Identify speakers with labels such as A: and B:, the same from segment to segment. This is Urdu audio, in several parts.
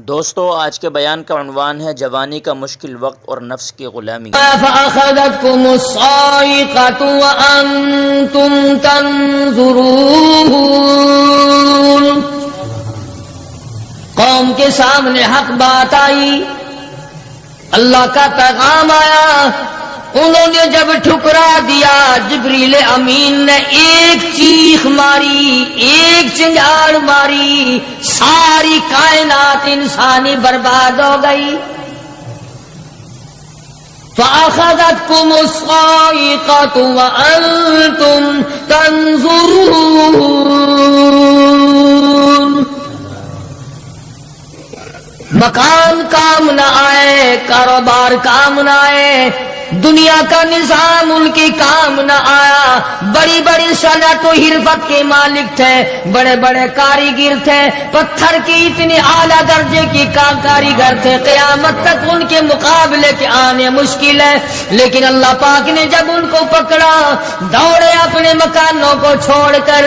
A: دوستو آج کے بیان کا عنوان ہے جوانی کا مشکل وقت اور نفس کی غلامی۔
B: فَأَخَذَتْكُمُ الصَّاعِقَةُ وَأَنْتُمْ تَنْظُرُونَ۔ قوم کے سامنے حق بات آئی، اللہ کا پیغام آیا، انہوں نے جب ٹھکرا دیا، جبریل امین نے ایک چیخ ماری، ایک چنگاڑ ماری، ساری کائنات انسانی برباد ہو گئی۔ فَأَخَذَتْكُمُ الصَّاعِقَةُ وَأَنْتُمْ تَنْظُرُونَ۔ مکان کام نہ آئے، کاروبار کام نہ آئے، دنیا کا نظام ان کے کام نہ آیا۔ بڑی بڑی صنعت و حرفت کے مالک تھے، بڑے بڑے کاریگر تھے، پتھر کی اتنے اعلیٰ درجے کی کاریگر تھے، قیامت تک ان کے مقابلے کے آنے مشکل ہے۔ لیکن اللہ پاک نے جب ان کو پکڑا، دوڑے اپنے مکانوں کو چھوڑ کر،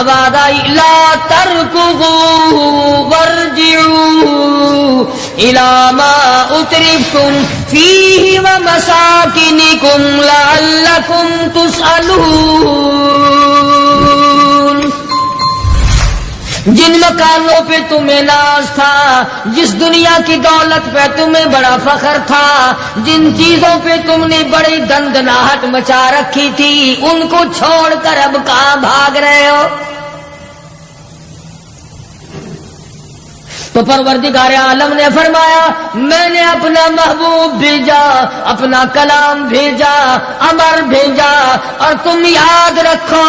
B: آواز آئی لا ترکضوا وارجعوا الی ما اترفتم فیہ ومساکنکم لعلکم تسألون۔ جن مکانوں پہ تمہیں ناز تھا، جس دنیا کی دولت پہ تمہیں بڑا فخر تھا، جن چیزوں پہ تم نے بڑی دندناہٹ مچا رکھی تھی، ان کو چھوڑ کر اب کہاں بھاگ رہے ہو؟ تو پروردگار عالم نے فرمایا میں نے اپنا محبوب بھیجا، اپنا کلام بھیجا، امر بھیجا، اور تم یاد رکھو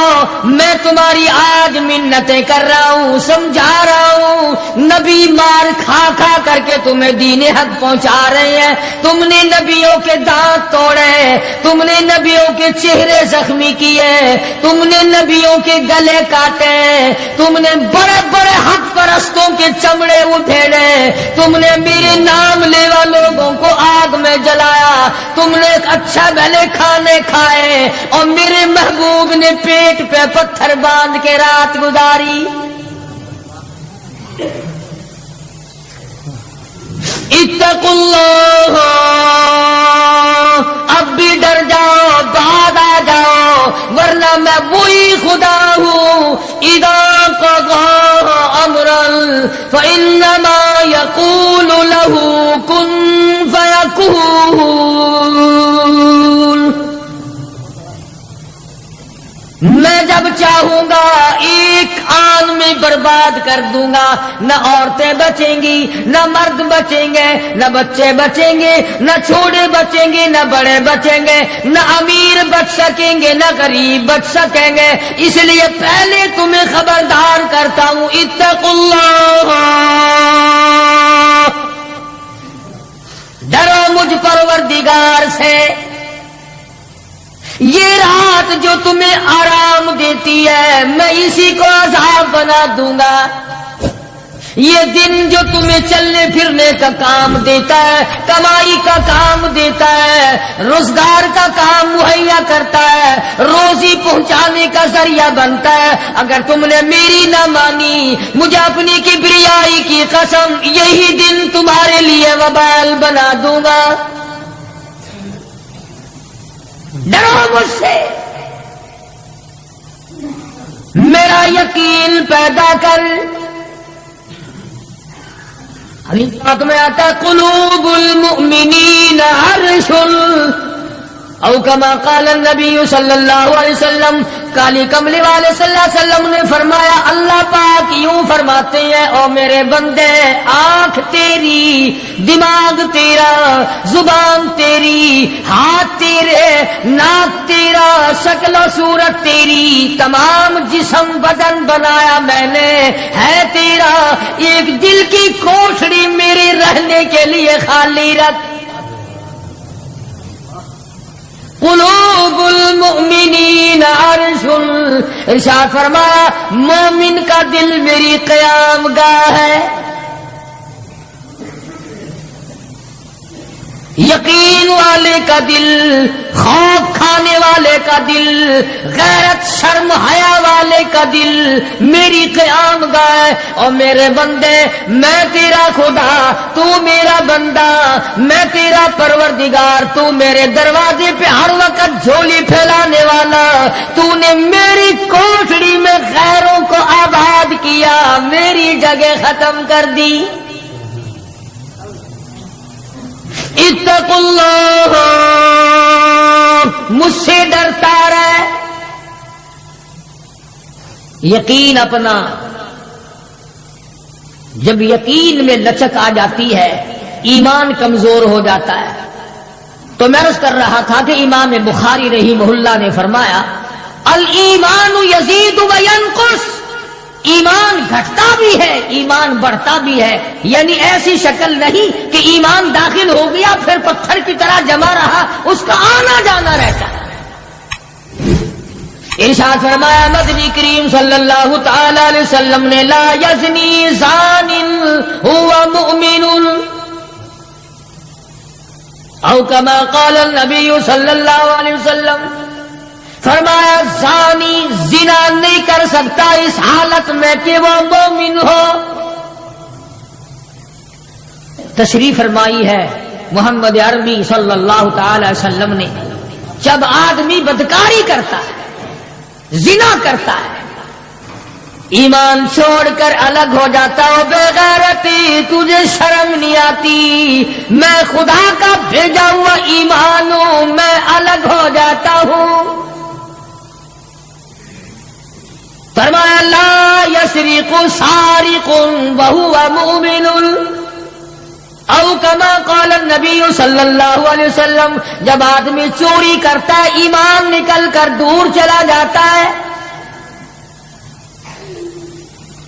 B: میں تمہاری آج منتیں کر رہا ہوں، سمجھا رہا ہوں۔ نبی مار کھا کھا کر کے تمہیں دین حق پہنچا رہے ہیں، تم نے نبیوں کے دانت توڑے، تم نے نبیوں کے چہرے زخمی کیے، تم نے نبیوں کے گلے کاٹے، تم نے بڑے بڑے حق پرستوں کے چمڑے اٹھیڑے، تم نے میرے نام لیوا لوگوں کو آگ میں جلایا، تم نے اچھا بھلے کھانے کھائے، اور میرے محبوب نے پیٹ پہ پتھر باندھ کے رات گزاری۔ اتقوا اللہ، اب بھی ڈر جاؤ، بعد آ جاؤ، ورنہ میں وہی خدا ہوں اذا قضى امرا فانما يقول له كن فيكون۔ میں جب چاہوں گا ایک آن میں برباد کر دوں گا، نہ عورتیں بچیں گی، نہ مرد بچیں گے، نہ بچے بچیں گے، نہ چھوٹے بچیں گے، نہ بڑے بچیں گے، نہ امیر بچ سکیں گے، نہ غریب بچ سکیں گے۔ اس لیے پہلے تمہیں خبردار کرتا ہوں اتقوا اللہ، ڈرو مجھ پروردگار سے۔ یہ رات جو تمہیں آرام دیتی ہے میں اسی کو عذاب بنا دوں گا، یہ دن جو تمہیں چلنے پھرنے کا کام دیتا ہے، کمائی کا کام دیتا ہے، روزگار کا کام مہیا کرتا ہے، روزی پہنچانے کا ذریعہ بنتا ہے، اگر تم نے میری نہ مانی، مجھے اپنی کبریائی کی قسم یہی دن تمہارے لیے وبال بنا دوں گا۔ ڈرو مجھ سے، میرا یقین پیدا کر۔ حدیث پاک میں آتا قلوب المؤمنین عرش، او کما قال النبی صلی اللہ علیہ وسلم، کالی کملی والے صلی اللہ علیہ وسلم نے فرمایا اللہ پاک یوں فرماتے ہیں او میرے بندے، آنکھ تیری، دماغ تیرا، زبان تیری، ہاتھ تیرے، ناک تیرا، شکل و صورت تیری، تمام جسم بدن بنایا میں نے ہے تیرا، ایک دل کی کوٹھڑی میرے رہنے کے لیے خالی رکھ۔ قلوب المؤمنین عرش، ارشاد فرمایا مومن کا دل میری قیام گاہ ہے۔ یقین والے والے کا دل، خوف کھانے والے کا دل، غیرت شرم حیا والے کا دل میری قیام گاہ ہے۔ اور میرے بندے، میں تیرا خدا، تو میرا بندہ، میں تیرا پروردگار، تو میرے دروازے پہ ہر وقت جھولی پھیلانے والا، تو نے میری کوٹڑی میں غیروں کو آباد کیا، میری جگہ ختم کر دی۔ اتقوا اللہ، مجھ سے ڈرتا رہے۔ یقین اپنا، جب یقین میں لچک آ جاتی ہے ایمان کمزور ہو جاتا ہے۔ تو میں عرض کر رہا تھا کہ امام بخاری رحمہ اللہ نے فرمایا الایمان یزید و ینقص، ایمان گھٹتا بھی ہے ایمان بڑھتا بھی ہے، یعنی ایسی شکل نہیں کہ ایمان داخل ہو گیا پھر پتھر کی طرح جمع رہا، اس کا آنا جانا رہتا ہے۔ ارشاد فرمایا مدنی کریم صلی اللہ تعالی علیہ وسلم نے لا یزنی زان هو مؤمن او کما قال النبی صلی اللہ علیہ وسلم، فرمایا زانی زنا نہیں کر سکتا اس حالت میں کہ وہ مومن ہو۔ تشریف فرمائی ہے محمد عربی صلی اللہ تعالی علیہ وسلم نے، جب آدمی بدکاری کرتا ہے، زنا کرتا ہے، ایمان چھوڑ کر الگ ہو جاتا ہو، بے غیرتی تجھے شرم نہیں آتی، میں خدا کا بھیجا ہوا ایمان ہوں، میں الگ ہو جاتا ہوں۔ فرمایا لا یسرق سارق وهو مؤمن او کما قال النبی صلی اللہ علیہ وسلم، جب آدمی چوری کرتا ہے ایمان نکل کر دور چلا جاتا ہے۔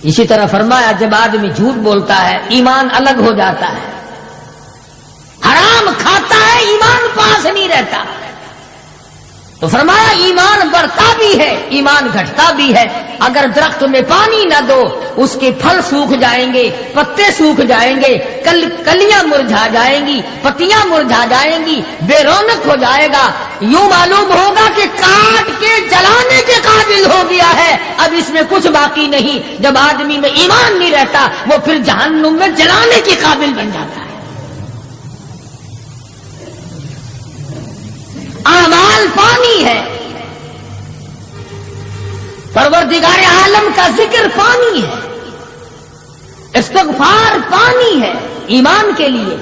B: اسی طرح فرمایا جب آدمی جھوٹ بولتا ہے ایمان الگ ہو جاتا ہے، حرام کھاتا ہے ایمان پاس نہیں رہتا۔ تو فرمایا ایمان بڑھتا بھی ہے ایمان گھٹتا بھی ہے، اگر درخت میں پانی نہ دو اس کے پھل سوکھ جائیں گے، پتے سوکھ جائیں گے، کلیاں مرجھا جائیں گی، پتیاں مرجھا جائیں گی، بے رونق ہو جائے گا، یوں معلوم ہوگا کہ کاٹ کے جلانے کے قابل ہو گیا ہے، اب اس میں کچھ باقی نہیں۔ جب آدمی میں ایمان نہیں رہتا وہ پھر جہنم میں جلانے کے قابل بن جاتا ہے۔ اعمال پانی ہے، پروردگار عالم کا ذکر پانی ہے، استغفار پانی ہے ایمان کے لیے،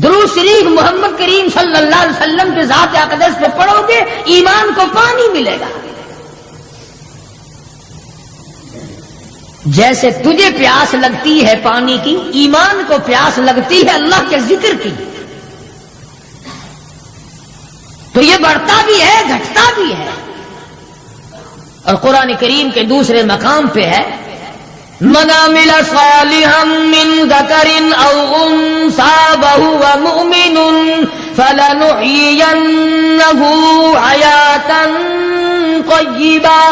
B: درود شریف محمد کریم صلی اللہ علیہ وسلم کے ذات اقدس پہ پڑھو گے ایمان کو پانی ملے گا۔ جیسے تجھے پیاس لگتی ہے پانی کی، ایمان کو پیاس لگتی ہے اللہ کے ذکر کی، تو یہ بڑھتا بھی ہے گھٹتا بھی ہے۔ اور قرآن کریم کے دوسرے مقام پہ ہے من عمل صالحا من ذکر او انثى وهو مؤمن فلنحيينه حياة طيبة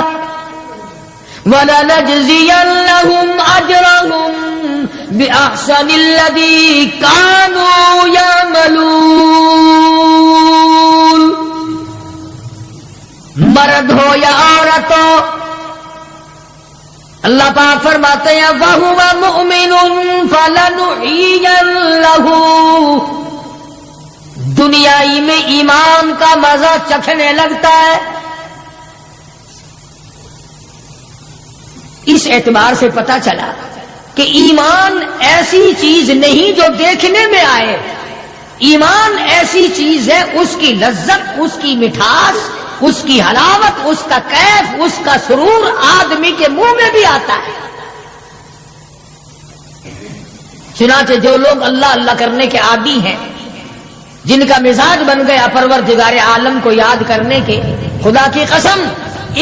B: ولنجزينهم اجرهم باحسن الذي كانوا يعملون۔ مرد ہو یا عورت ہو، اللہ پاک فرماتے ہیں وَهُوَ مُؤْمِنٌ فَلَنُحْيِيَنَّهُ، دنیائی میں ایمان کا مزہ چکھنے لگتا ہے۔ اس اعتبار سے پتہ چلا کہ ایمان ایسی چیز نہیں جو دیکھنے میں آئے، ایمان ایسی چیز ہے اس کی لذت، اس کی مٹھاس، اس کی حلاوت، اس کا کیف، اس کا سرور آدمی کے منہ میں بھی آتا ہے۔ چنانچہ جو لوگ اللہ اللہ کرنے کے عادی ہیں، جن کا مزاج بن گیا پروردگار عالم کو یاد کرنے کے، خدا کی قسم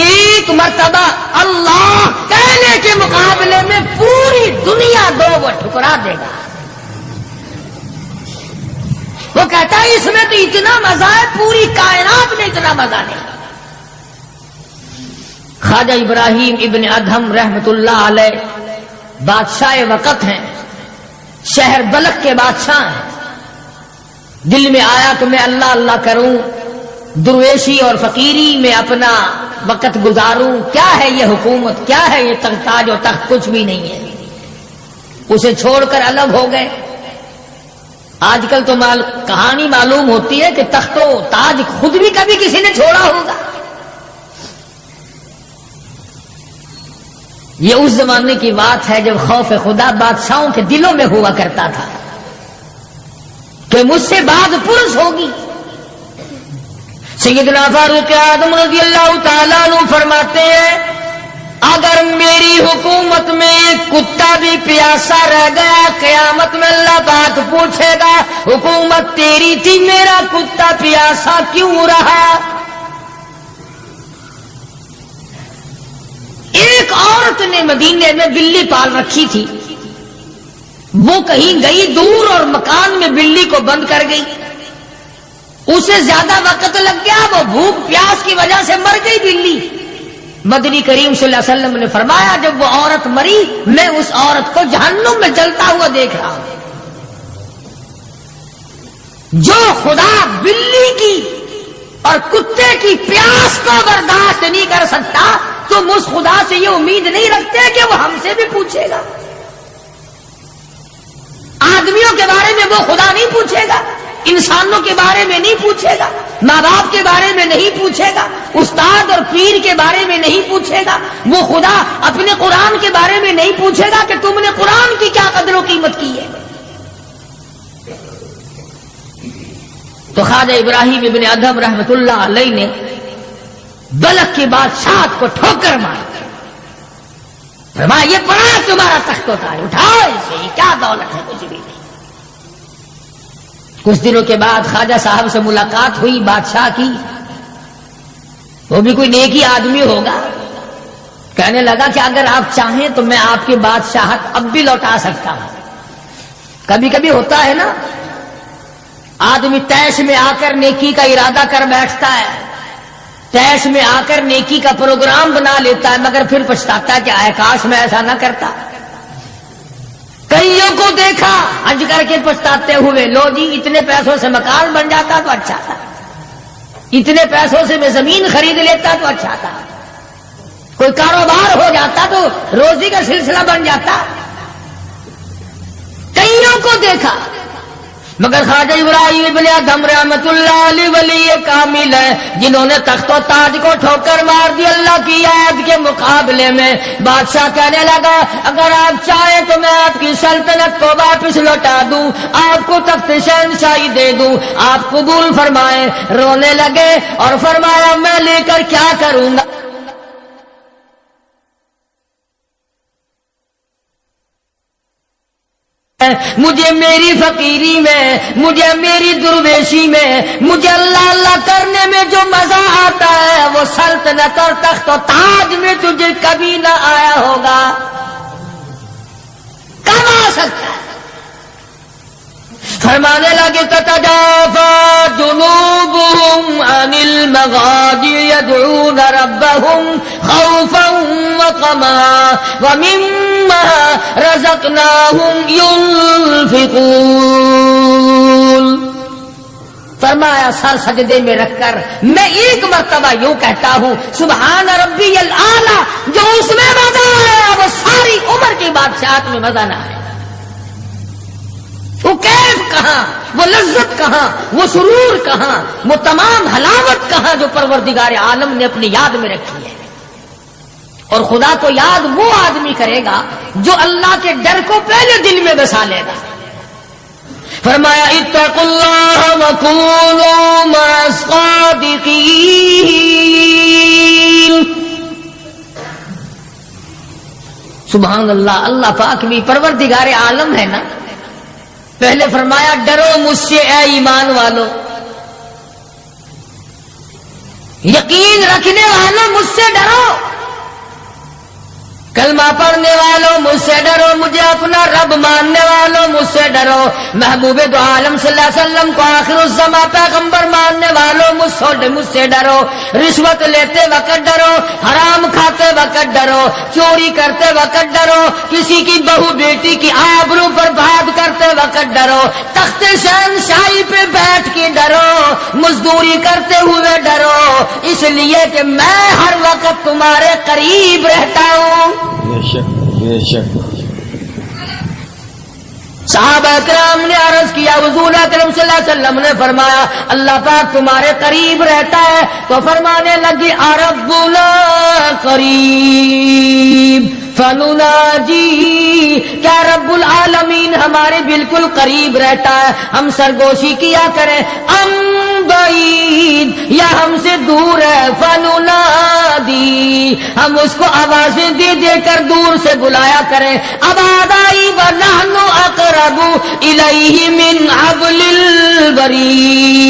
B: ایک مرتبہ اللہ کہنے کے مقابلے میں پوری دنیا دو وہ ٹھکرا دے گا۔ وہ کہتا ہے اس میں تو اتنا مزہ ہے پوری کائنات میں اتنا مزہ نہیں۔ خواجہ ابراہیم ابن ادہم رحمت اللہ علیہ بادشاہ وقت ہیں، شہر بلخ کے بادشاہ ہیں، دل میں آیا کہ میں اللہ اللہ کروں، درویشی اور فقیری میں اپنا وقت گزاروں، کیا ہے یہ حکومت، کیا ہے یہ تاج و تخت، کچھ بھی نہیں ہے، اسے چھوڑ کر الگ ہو گئے۔ آج کل تو کہانی معلوم ہوتی ہے کہ تخت و تاج خود بھی کبھی کسی نے چھوڑا ہوگا۔ یہ اس زمانے کی بات ہے جب خوف خدا بادشاہوں کے دلوں میں ہوا کرتا تھا کہ مجھ سے بعد پرس ہوگی۔ سیدنا فاروق اعظم رضی اللہ تعالیٰ عنہ فرماتے ہیں اگر میری حکومت میں ایک کتا بھی پیاسا رہ گیا، قیامت میں اللہ پاک پوچھے گا حکومت تیری تھی، میرا کتا پیاسا کیوں رہا؟ ایک عورت نے مدینے میں بلی پال رکھی تھی، وہ کہیں گئی دور اور مکان میں بلی کو بند کر گئی، اسے زیادہ وقت لگ گیا، وہ بھوک پیاس کی وجہ سے مر گئی بلی۔ مدنی کریم صلی اللہ علیہ وسلم نے فرمایا جب وہ عورت مری میں اس عورت کو جہنم میں جلتا ہوا دیکھ رہا ہوں۔ جو خدا بلی کی اور کتے کی پیاس کو برداشت نہیں کر سکتا، تم اس خدا سے یہ امید نہیں رکھتے کہ وہ ہم سے بھی پوچھے گا؟ آدمیوں کے بارے میں وہ خدا نہیں پوچھے گا، انسانوں کے بارے میں نہیں پوچھے گا، ماں باپ کے بارے میں نہیں پوچھے گا، استاد اور پیر کے بارے میں نہیں پوچھے گا، وہ خدا اپنے قرآن کے بارے میں نہیں پوچھے گا کہ تم نے قرآن کی کیا قدر و قیمت کی ہے۔ تو خواجہ ابراہیم ابن ادھم رحمت اللہ علیہ نے بلخ کی بادشاہت کو ٹھوکر مار فرمایا یہ پڑا تمہارا تخت و تاج، اٹھاؤ اسے، یہ کیا دولت ہے، کچھ بھی نہیں۔ کچھ دنوں کے بعد خواجہ صاحب سے ملاقات ہوئی بادشاہ کی، وہ بھی کوئی نیکی آدمی ہوگا، کہنے لگا کہ اگر آپ چاہیں تو میں آپ کی بادشاہت اب بھی لوٹا سکتا ہوں۔ کبھی کبھی ہوتا ہے نا آدمی تیش میں آ کر نیکی کا ارادہ کر بیٹھتا ہے، تیش میں آ کر نیکی کا پروگرام بنا لیتا ہے، مگر پھر پچھتاتا ہے کہ آئے کاش میں ایسا نہ کرتا۔ کئیوں کو دیکھا حج کر کے پچھتاتے ہوئے، لو جی اتنے پیسوں سے مکان بن جاتا تو اچھا تھا، اتنے پیسوں سے میں زمین خرید لیتا تو اچھا تھا، کوئی کاروبار ہو جاتا تو روزی کا سلسلہ بن جاتا۔ کئیوں کو دیکھا مگر خواجہ ابراہیم ابن ادھم رحمت اللہ علیہ ولی کامل ہے جنہوں نے تخت و تاج کو ٹھوکر مار دی۔ اللہ کی آیت کے مقابلے میں بادشاہ کہنے لگا اگر آپ چاہیں تو میں آپ کی سلطنت کو واپس لوٹا دوں، آپ کو تخت شہنشاہی دے دوں، آپ قبول فرمائیں۔ رونے لگے اور فرمایا میں لے کر کیا کروں گا؟ مجھے میری فقیری میں، مجھے میری درویشی میں، مجھے اللہ اللہ کرنے میں جو مزہ آتا ہے وہ سلطنت اور تخت و تاج میں تجھے کبھی نہ آیا ہوگا، کب آ سکتا ہے؟ فرمانے لگے تتجافى جنوبهم عن المضاجع يدعون ربهم خوفا وطمعا ومما رزقناهم ينفقون۔ فرمایا سر سجدے میں رکھ کر میں ایک مرتبہ یوں کہتا ہوں سبحان ربی الاعلی، جو اس میں مزہ آیا وہ ساری عمر کی بادشاہت میں مزہ نہ آیا۔ وہ کیف کہاں، وہ لذت کہاں، وہ سرور کہاں، وہ تمام حلاوت کہاں جو پروردگار عالم نے اپنی یاد میں رکھی ہے۔ اور خدا کو یاد وہ آدمی کرے گا جو اللہ کے ڈر کو پہلے دل میں بسا لے گا۔ فرمایا اتقوا اللہ وکونوا مع الصادقین۔ سبحان اللہ، اللہ پاک بھی پروردگار عالم ہے نا۔ پہلے فرمایا ڈرو مجھ سے اے ایمان والو، یقین رکھنے والوں مجھ سے ڈرو، کلمہ پڑھنے والوں مجھ سے ڈرو، مجھے اپنا رب ماننے والوں مجھ سے ڈرو، محبوب دو عالم صلی اللہ علیہ وسلم کو آخر الزمان پیغمبر ماننے والوں مجھ سے ڈرو، رشوت لیتے وقت ڈرو، حرام کھاتے وقت ڈرو، چوری کرتے وقت ڈرو، کسی کی بہو بیٹی کی آبرو پر بات کرتے وقت ڈرو، تخت شہنشاہی پہ بیٹھ کے ڈرو، مزدوری کرتے ہوئے ڈرو، اس لیے کہ میں ہر وقت تمہارے قریب رہتا ہوں۔
C: بے شک بے شک۔
B: صحابہ کرام نے عرض کیا، حضور اکرم صلی اللہ علیہ وسلم نے فرمایا اللہ پاک تمہارے قریب رہتا ہے، تو فرمانے لگی ربنا قریب فنناجی، کیا رب العالمین ہمارے بالکل قریب رہتا ہے، ہم سرگوشی کیا کریں، ام بعید، یا ہم سے دور ہے، فننادی، ہم اس کو آوازیں دے دے کر دور سے بلایا کریں، ابادائی ونحن اقرب الیہ من حبل الورید۔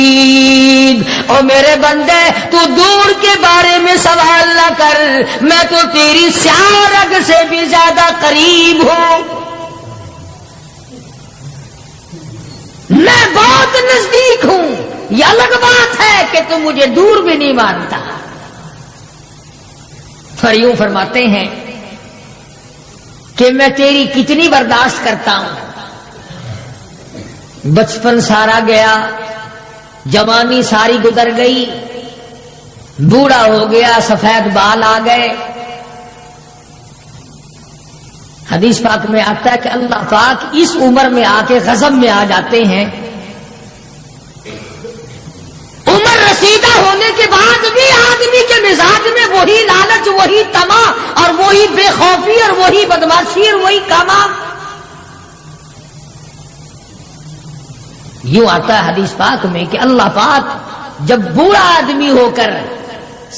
B: او میرے بندے تو دور کے بارے میں سوال نہ کر، میں تو تیری سیاہ رگ سے بھی زیادہ قریب ہوں، میں بہت نزدیک ہوں۔ یہ الگ بات ہے کہ تم مجھے دور بھی نہیں مانتا۔ پھر یوں فرماتے ہیں کہ میں تیری کتنی برداشت کرتا ہوں، بچپن سارا گیا، جوانی ساری گزر گئی، بوڑھا ہو گیا، سفید بال آ گئے۔ حدیث پاک میں آتا ہے کہ اللہ پاک اس عمر میں آ کے غضب میں آ جاتے ہیں، عمر رسیدہ ہونے کے بعد بھی آدمی کے مزاج میں وہی لالچ، وہی طمع اور وہی بے خوفی اور وہی بدماشی اور وہی کاما۔ یوں آتا ہے حدیث پاک میں کہ اللہ پاک جب بوڑھا آدمی ہو کر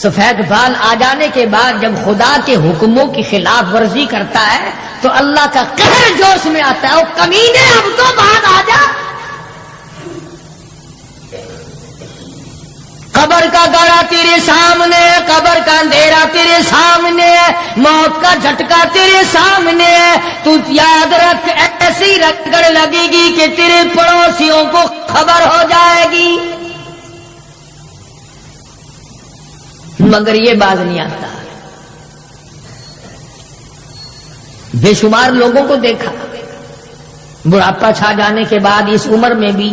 B: سفید بال آ جانے کے بعد جب خدا کے حکموں کی خلاف ورزی کرتا ہے تو اللہ کا قہر جوش میں آتا ہے، او کمینے اب تو بعد آ جا۔ قبر کا گڑا تیرے سامنے ہے، قبر کا اندھیرا تیرے سامنے ہے، موت کا جھٹکا تیرے سامنے ہے، تو یاد رکھ ایسی رگڑ لگے گی کہ تیرے پڑوسیوں کو خبر ہو جائے گی، مگر یہ باز نہیں آتا۔ بے شمار لوگوں کو دیکھا بڑھاپا چھا جانے کے بعد اس عمر میں بھی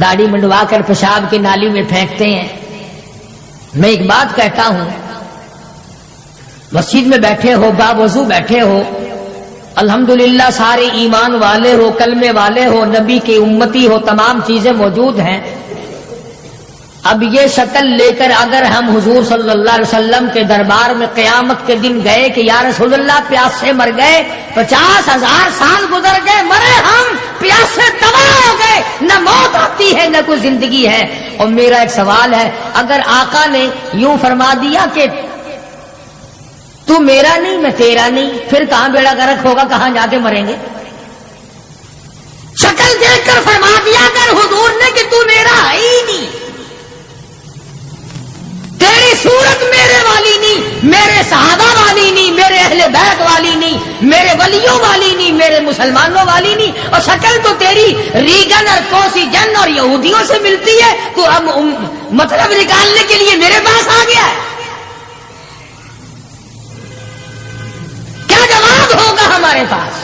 B: داڑھی منڈوا کر پیشاب کی نالی میں پھینکتے ہیں۔ میں ایک بات کہتا ہوں، مسجد میں بیٹھے ہو، باوضو بیٹھے ہو، الحمدللہ سارے ایمان والے ہو، کلمے والے ہو، نبی کی امتی ہو، تمام چیزیں موجود ہیں، اب یہ شکل لے کر اگر ہم حضور صلی اللہ علیہ وسلم کے دربار میں قیامت کے دن گئے کہ یا رسول اللہ پیاس سے مر گئے، 50,000 سال گزر گئے، مرے ہم، پیاس سے تباہ ہو گئے، نہ موت آتی ہے نہ کوئی زندگی ہے۔ اور میرا ایک سوال ہے، اگر آقا نے یوں فرما دیا کہ تو میرا نہیں میں تیرا نہیں، پھر کہاں بیڑا غرق ہوگا، کہاں جا کے مریں گے؟ شکل دیکھ کر فرما دیا اگر حضور نے کہ تو میرا ہے ہی نہیں، تیری صورت میرے والی نہیں، میرے صحابہ والی نہیں، میرے اہل بیت والی نہیں، میرے ولیوں والی نہیں، میرے مسلمانوں والی نہیں، اور شکل تو تیری ریگن اور کوسی جن اور یہودیوں سے ملتی ہے، تو اب مطلب نکالنے کے لیے میرے پاس آ گیا ہے، کیا جواب ہوگا ہمارے پاس؟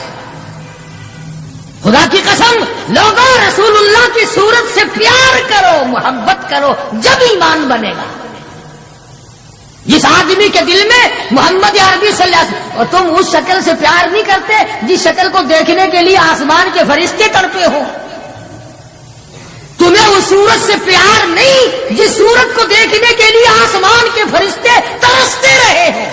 B: خدا کی قسم لوگوں، رسول اللہ کی صورت سے پیار کرو، محبت کرو، جب ایمان بنے گا۔ جس آدمی کے دل میں محمد عربی صلی اللہ علیہ وسلم، اور تم اس شکل سے پیار نہیں کرتے جس شکل کو دیکھنے کے لیے آسمان کے فرشتے تڑپے ہو، تمہیں اس صورت سے پیار نہیں جس صورت کو دیکھنے کے لیے آسمان کے فرشتے ترستے رہے ہیں،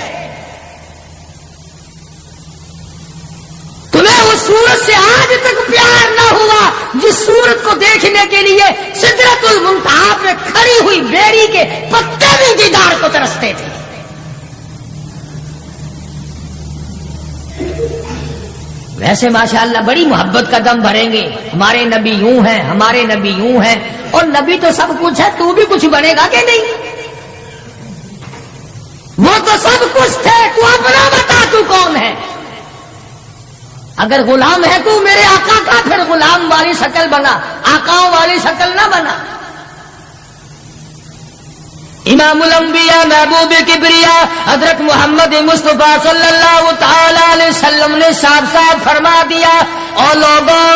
B: تمہیں اس صورت سے آج تک پیار نہ ہوا جس صورت کو دیکھنے کے لیے سدرۃ المنتہا پہ کھڑی ہوئی بیری کے پتے بھی دیدار کو ترستے تھے۔ ویسے ماشاءاللہ بڑی محبت کا دم بھریں گے، ہمارے نبی یوں ہیں، ہمارے نبی یوں ہیں، اور نبی تو سب کچھ ہے، تو بھی کچھ بنے گا کہ نہیں؟ وہ تو سب کچھ تھے، تو اپنا بتا تو کون ہے؟ اگر غلام ہے تو میرے آقا کا، پھر غلام والی شکل بنا، آقاؤں والی شکل نہ بنا۔ امام الانبیاء محبوب کبریا حضرت محمد مصطفیٰ صلی اللہ تعالی علیہ وسلم نے صاف صاف فرما دیا، اور لوگوں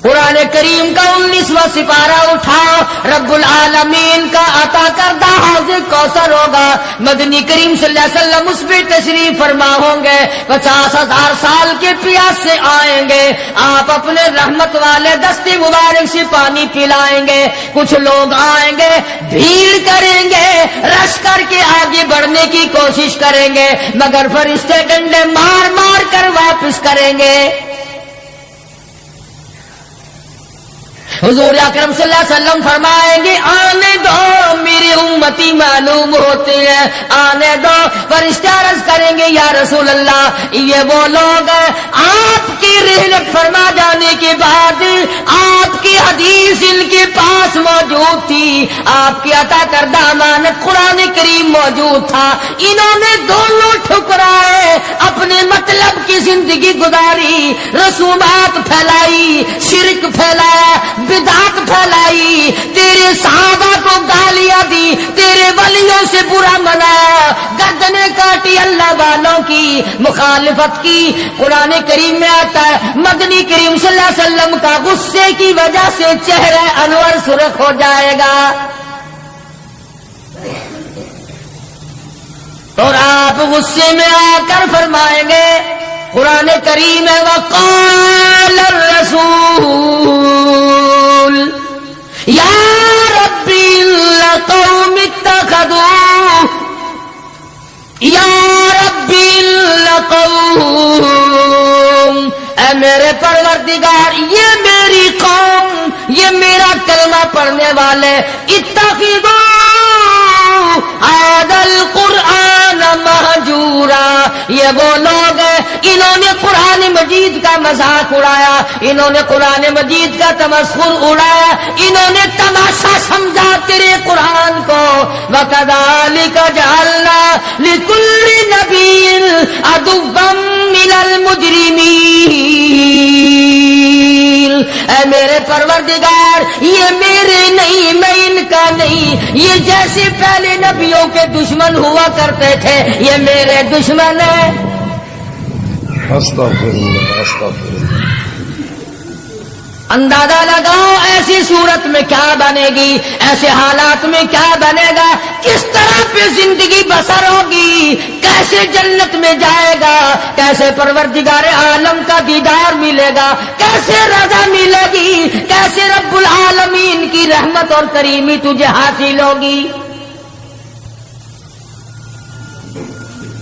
B: قرآن کریم کا 19واں سپارہ اٹھاؤ، رب العالمین کا عطا کردہ حوض کوثر ہوگا، مدنی کریم صلی اللہ علیہ وسلم اس پہ تشریف فرما ہوں گے، 50,000 سال کے پیاس سے آئیں گے، آپ اپنے رحمت والے دستے مبارک سے پانی پلائیں گے، کچھ لوگ آئیں گے، بھیڑ کریں گے، رش کر کے آگے بڑھنے کی کوشش کریں گے، مگر فرشتے ڈنڈے مار مار کر واپس کریں گے۔ حضور اکرم صلی اللہ علیہ وسلم فرمائیں گے آنے دو، میری امتی معلوم ہوتے ہیں، آنے دو۔ فرشتے عرض کریں گے یا رسول اللہ یہ وہ لوگ ہیں آپ کی رحلت فرما جانے کے بعد آپ کی حدیث ان کے پاس موجود تھی، آپ کی عطا کردہ امانت قرآن کریم موجود تھا، انہوں نے دونوں ٹھکرائے، اپنے مطلب کی زندگی گزاری، رسومات پھیلائی، شرک پھیلایا، بدعت پھیلائی، تیرے صحابہ کو گالیاں دی، تیرے ولیوں سے برا منایا، گردنیں کاٹی، اللہ والوں کی مخالفت کی۔ قرآن کریم میں آتا ہے مدنی کریم صلی اللہ علیہ وسلم کا غصے کی وجہ سے چہرہ انور سرخ ہو جائے گا، اور آپ غصے میں آ کر فرمائیں گے، قرآن کریم ہے وقال الرسول یا ربی لقوم اتخذوا یا ربی لقوم، اے میرے پروردگار یہ میری قوم، یہ میرا کلمہ پڑھنے والے، اتخذوا هذا القرآن مہجورا، یہ وہ لوگ ہیں انہوں نے قرآن مجید کا مذاق اڑایا، انہوں نے قرآن مجید کا تمسخر اڑایا، انہوں نے تماشا سمجھا تیرے قرآن کو۔ وَكَذَلِكَ جَعَلْنَا لِكُلِّ نَبِيٍّ عَدُوًّا مِّنَ الْمُجْرِمِينَ، اے میرے پروردگار یہ میرے نہیں، میں ان کا نہیں، یہ جیسے پہلے نبیوں کے دشمن ہوا کرتے تھے یہ میرے دشمن ہیں۔
C: استغفراللہ استغفراللہ۔
B: اندازہ لگاؤ ایسی صورت میں کیا بنے گی، ایسے حالات میں کیا بنے گا، کس طرح پہ زندگی بسر ہوگی، کیسے جنت میں جائے گا، کیسے پروردگار عالم کا دیدار ملے گا، کیسے رضا ملے گی، کیسے رب العالمین کی رحمت اور کریمی تجھے حاصل ہوگی۔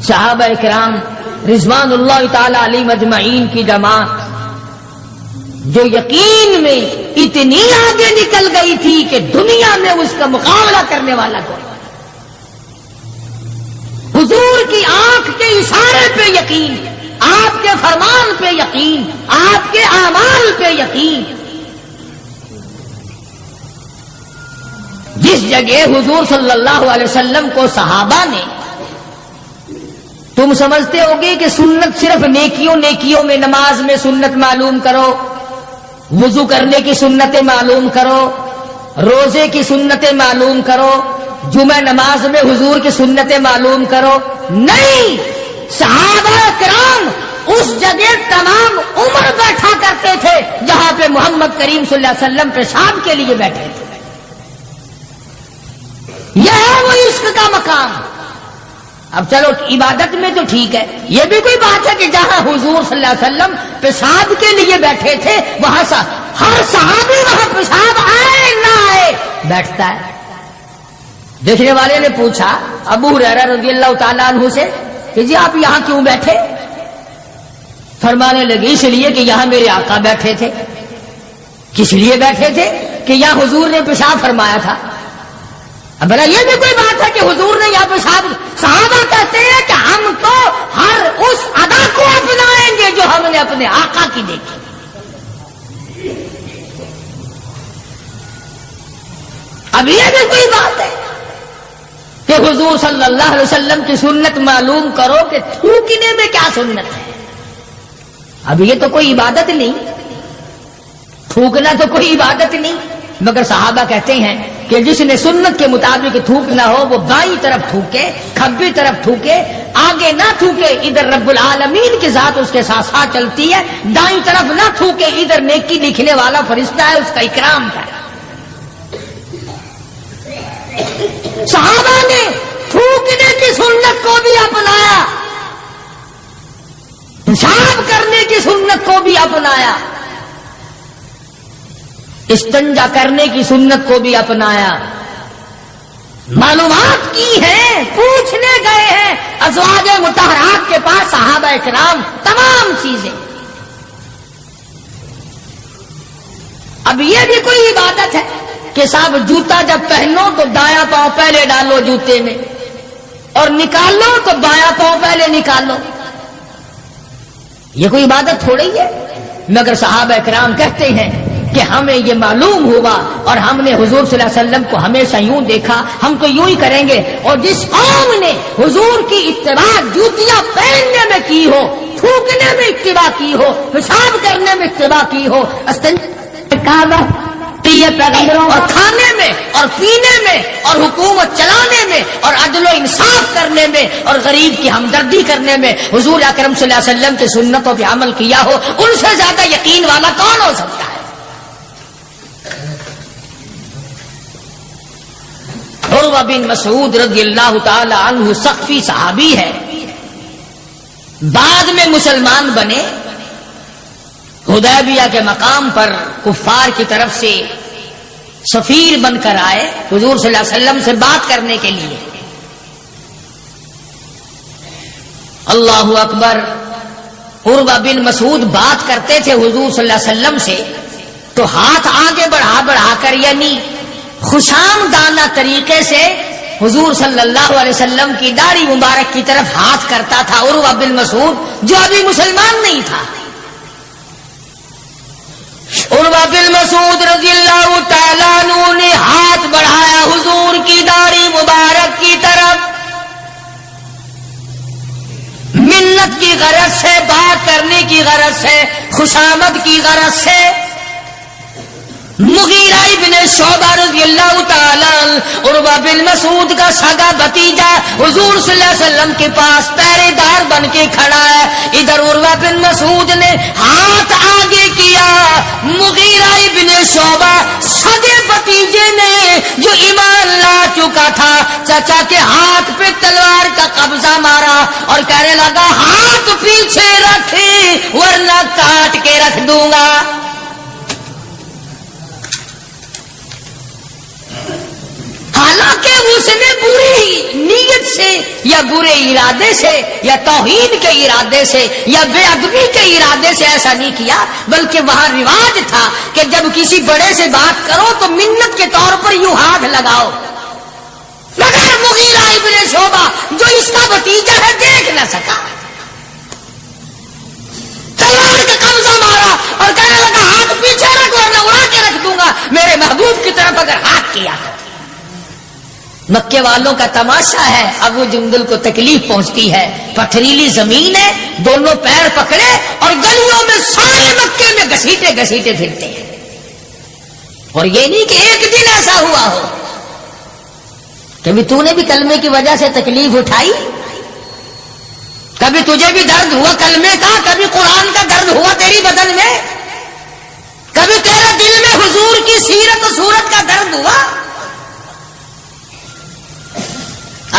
B: صحابہ کرام رضوان اللہ تعالی علیہ مجمعین کی جماعت جو یقین میں اتنی آگے نکل گئی تھی کہ دنیا میں اس کا مقابلہ کرنے والا کوئی، حضور کی آنکھ کے اشارے پہ یقین، آپ کے فرمان پہ یقین، آپ کے اعمال پہ یقین۔ جس جگہ حضور صلی اللہ علیہ وسلم کو صحابہ نے، تم سمجھتے ہوگے کہ سنت صرف نیکیوں میں، نماز میں سنت معلوم کرو، وضو کرنے کی سنتیں معلوم کرو، روزے کی سنتیں معلوم کرو، جمعہ نماز میں حضور کی سنتیں معلوم کرو، نہیں، صحابہ کرام اس جگہ تمام عمر بیٹھا کرتے تھے جہاں پہ محمد کریم صلی اللہ علیہ وسلم پیشاب کے لیے بیٹھے تھے۔ یہ ہے وہ عشق کا مقام۔ اب چلو عبادت میں تو ٹھیک ہے، یہ بھی کوئی بات ہے کہ جہاں حضور صلی اللہ علیہ وسلم پیشاب کے لیے بیٹھے تھے وہاں ہر صحابی وہاں پیشاب آئے نہ آئے بیٹھتا ہے۔ دیکھنے والے نے پوچھا ابو ہریرہ رضی اللہ تعالیٰ عنہ سے کہ جی آپ یہاں کیوں بیٹھے؟ فرمانے لگے اس لیے کہ یہاں میرے آقا بیٹھے تھے۔ کس لیے بیٹھے تھے؟ کہ یہاں حضور نے پیشاب فرمایا تھا۔ اب بھلا یہ بھی کوئی بات ہے کہ حضور نے یہاں پیشاب، صحابہ کہتے ہیں کہ ہم تو ہر اس ادا کو اپنائیں گے جو ہم نے اپنے آقا کی دیکھی۔ اب یہ بھی کوئی بات ہے کہ حضور صلی اللہ علیہ وسلم کی سنت معلوم کرو کہ تھوکنے میں کیا سنت ہے۔ اب یہ تو کوئی عبادت نہیں، تھوکنا تو کوئی عبادت نہیں، مگر صحابہ کہتے ہیں کہ جس نے سنت کے مطابق تھوکنا ہو وہ بائیں طرف تھوکے، کھبی طرف تھوکے، آگے نہ تھوکے، ادھر رب العالمین کی ذات اس کے ساتھ ساتھ چلتی ہے، دائیں طرف نہ تھوکے، ادھر نیکی لکھنے والا فرشتہ ہے اس کا اکرام کرے۔ صحابہ نے تھوکنے کی سنت کو بھی اپنایا، پیشاب کرنے کی سنت کو بھی اپنایا، استنجا کرنے کی سنت کو بھی اپنایا، معلومات کی ہیں، پوچھنے گئے ہیں ازواج مطہرات کے پاس صحابہ کرام تمام چیزیں۔ اب یہ بھی کوئی عبادت ہے کہ صاحب جوتا جب پہنو تو دایاں پاؤں پہلے ڈالو جوتے میں اور نکالو تو بایاں پاؤں پہلے نکالو؟ یہ کوئی عبادت تھوڑی ہے، مگر صحابہ کرام کہتے ہیں کہ ہمیں یہ معلوم ہوا اور ہم نے حضور صلی اللہ علیہ وسلم کو ہمیشہ یوں دیکھا، ہم تو یوں ہی کریں گے۔ اور جس قوم نے حضور کی اتباع جوتیاں پہننے میں کی ہو، تھوکنے میں اتباع کی ہو، پیشاب کرنے میں اتباع کی ہو، پیغمبروں اور کھانے میں اور پینے میں اور حکومت چلانے میں اور عدل و انصاف کرنے میں اور غریب کی ہمدردی کرنے میں حضور اکرم صلی اللہ علیہ وسلم کی سنتوں پہ عمل کیا ہو، ان سے زیادہ یقین والا کون ہو سکتا ہے؟ عروہ بن مسعود رضی اللہ تعالی عنہ ثقفی صحابی ہے، بعد میں مسلمان بنے، حدیبیہ کے مقام پر کفار کی طرف سے سفیر بن کر آئے حضور صلی اللہ علیہ وسلم سے بات کرنے کے لیے۔ اللہ اکبر، عروہ بن مسعود بات کرتے تھے حضور صلی اللہ علیہ وسلم سے تو ہاتھ آگے بڑھا کر، یعنی خوشامدانہ طریقے سے حضور صلی اللہ علیہ وسلم کی داڑھی مبارک کی طرف ہاتھ کرتا تھا عروہ بن مسعود، جو ابھی مسلمان نہیں تھا۔ عروہ بن مسعود رضی اللہ تعالیٰ عنہ نے ہاتھ بڑھایا حضور کی داڑھی مبارک کی طرف، منت کی غرض سے، بات کرنے کی غرض سے، خوشامد کی غرض سے۔ مغیرہ ابن شعبہ رضی اللہ تعالیٰ عروہ بن مسعود کا سگا بھتیجا حضور صلی اللہ علیہ وسلم کے پاس پہرے دار بن کے کھڑا ہے، ادھر عروہ بن مسعود نے ہاتھ آگے کیا، مغیرہ ابن شعبہ سگے بھتیجے نے جو ایمان لا چکا تھا چچا کے ہاتھ پہ تلوار کا قبضہ مارا اور کہنے لگا ہاتھ پیچھے رکھ ورنہ کاٹ کے رکھ دوں گا۔ حالانکہ اس نے بری نیت سے یا برے ارادے سے یا توہین کے ارادے سے یا بے ادبی کے ارادے سے ایسا نہیں کیا، بلکہ وہاں رواج تھا کہ جب کسی بڑے سے بات کرو تو منت کے طور پر یوں ہاتھ لگاؤ، مگر مغیرہ ابن شعبہ جو اس کا بھتیجا ہے دیکھ نہ سکا، تلوار کا قبضہ مارا اور کہنے لگا ہاتھ پیچھے رکھ ورنہ اڑا کے رکھ دوں گا میرے محبوب کی طرف اگر ہاتھ کیا تو۔ مکے والوں کا تماشا ہے، ابو جندل کو تکلیف پہنچتی ہے، پتھریلی زمین ہے، دونوں پیر پکڑے اور گلیوں میں سارے مکے میں گھسیٹے گھسیٹے پھرتے ہیں، اور یہ نہیں کہ ایک دن ایسا ہوا ہو۔ کبھی تو نے بھی کلمے کی وجہ سے تکلیف اٹھائی؟ کبھی تجھے بھی درد ہوا کلمے کا؟ کبھی قرآن کا درد ہوا تیری بدن میں؟ کبھی تیرے دل میں حضور کی سیرت و صورت کا درد ہوا؟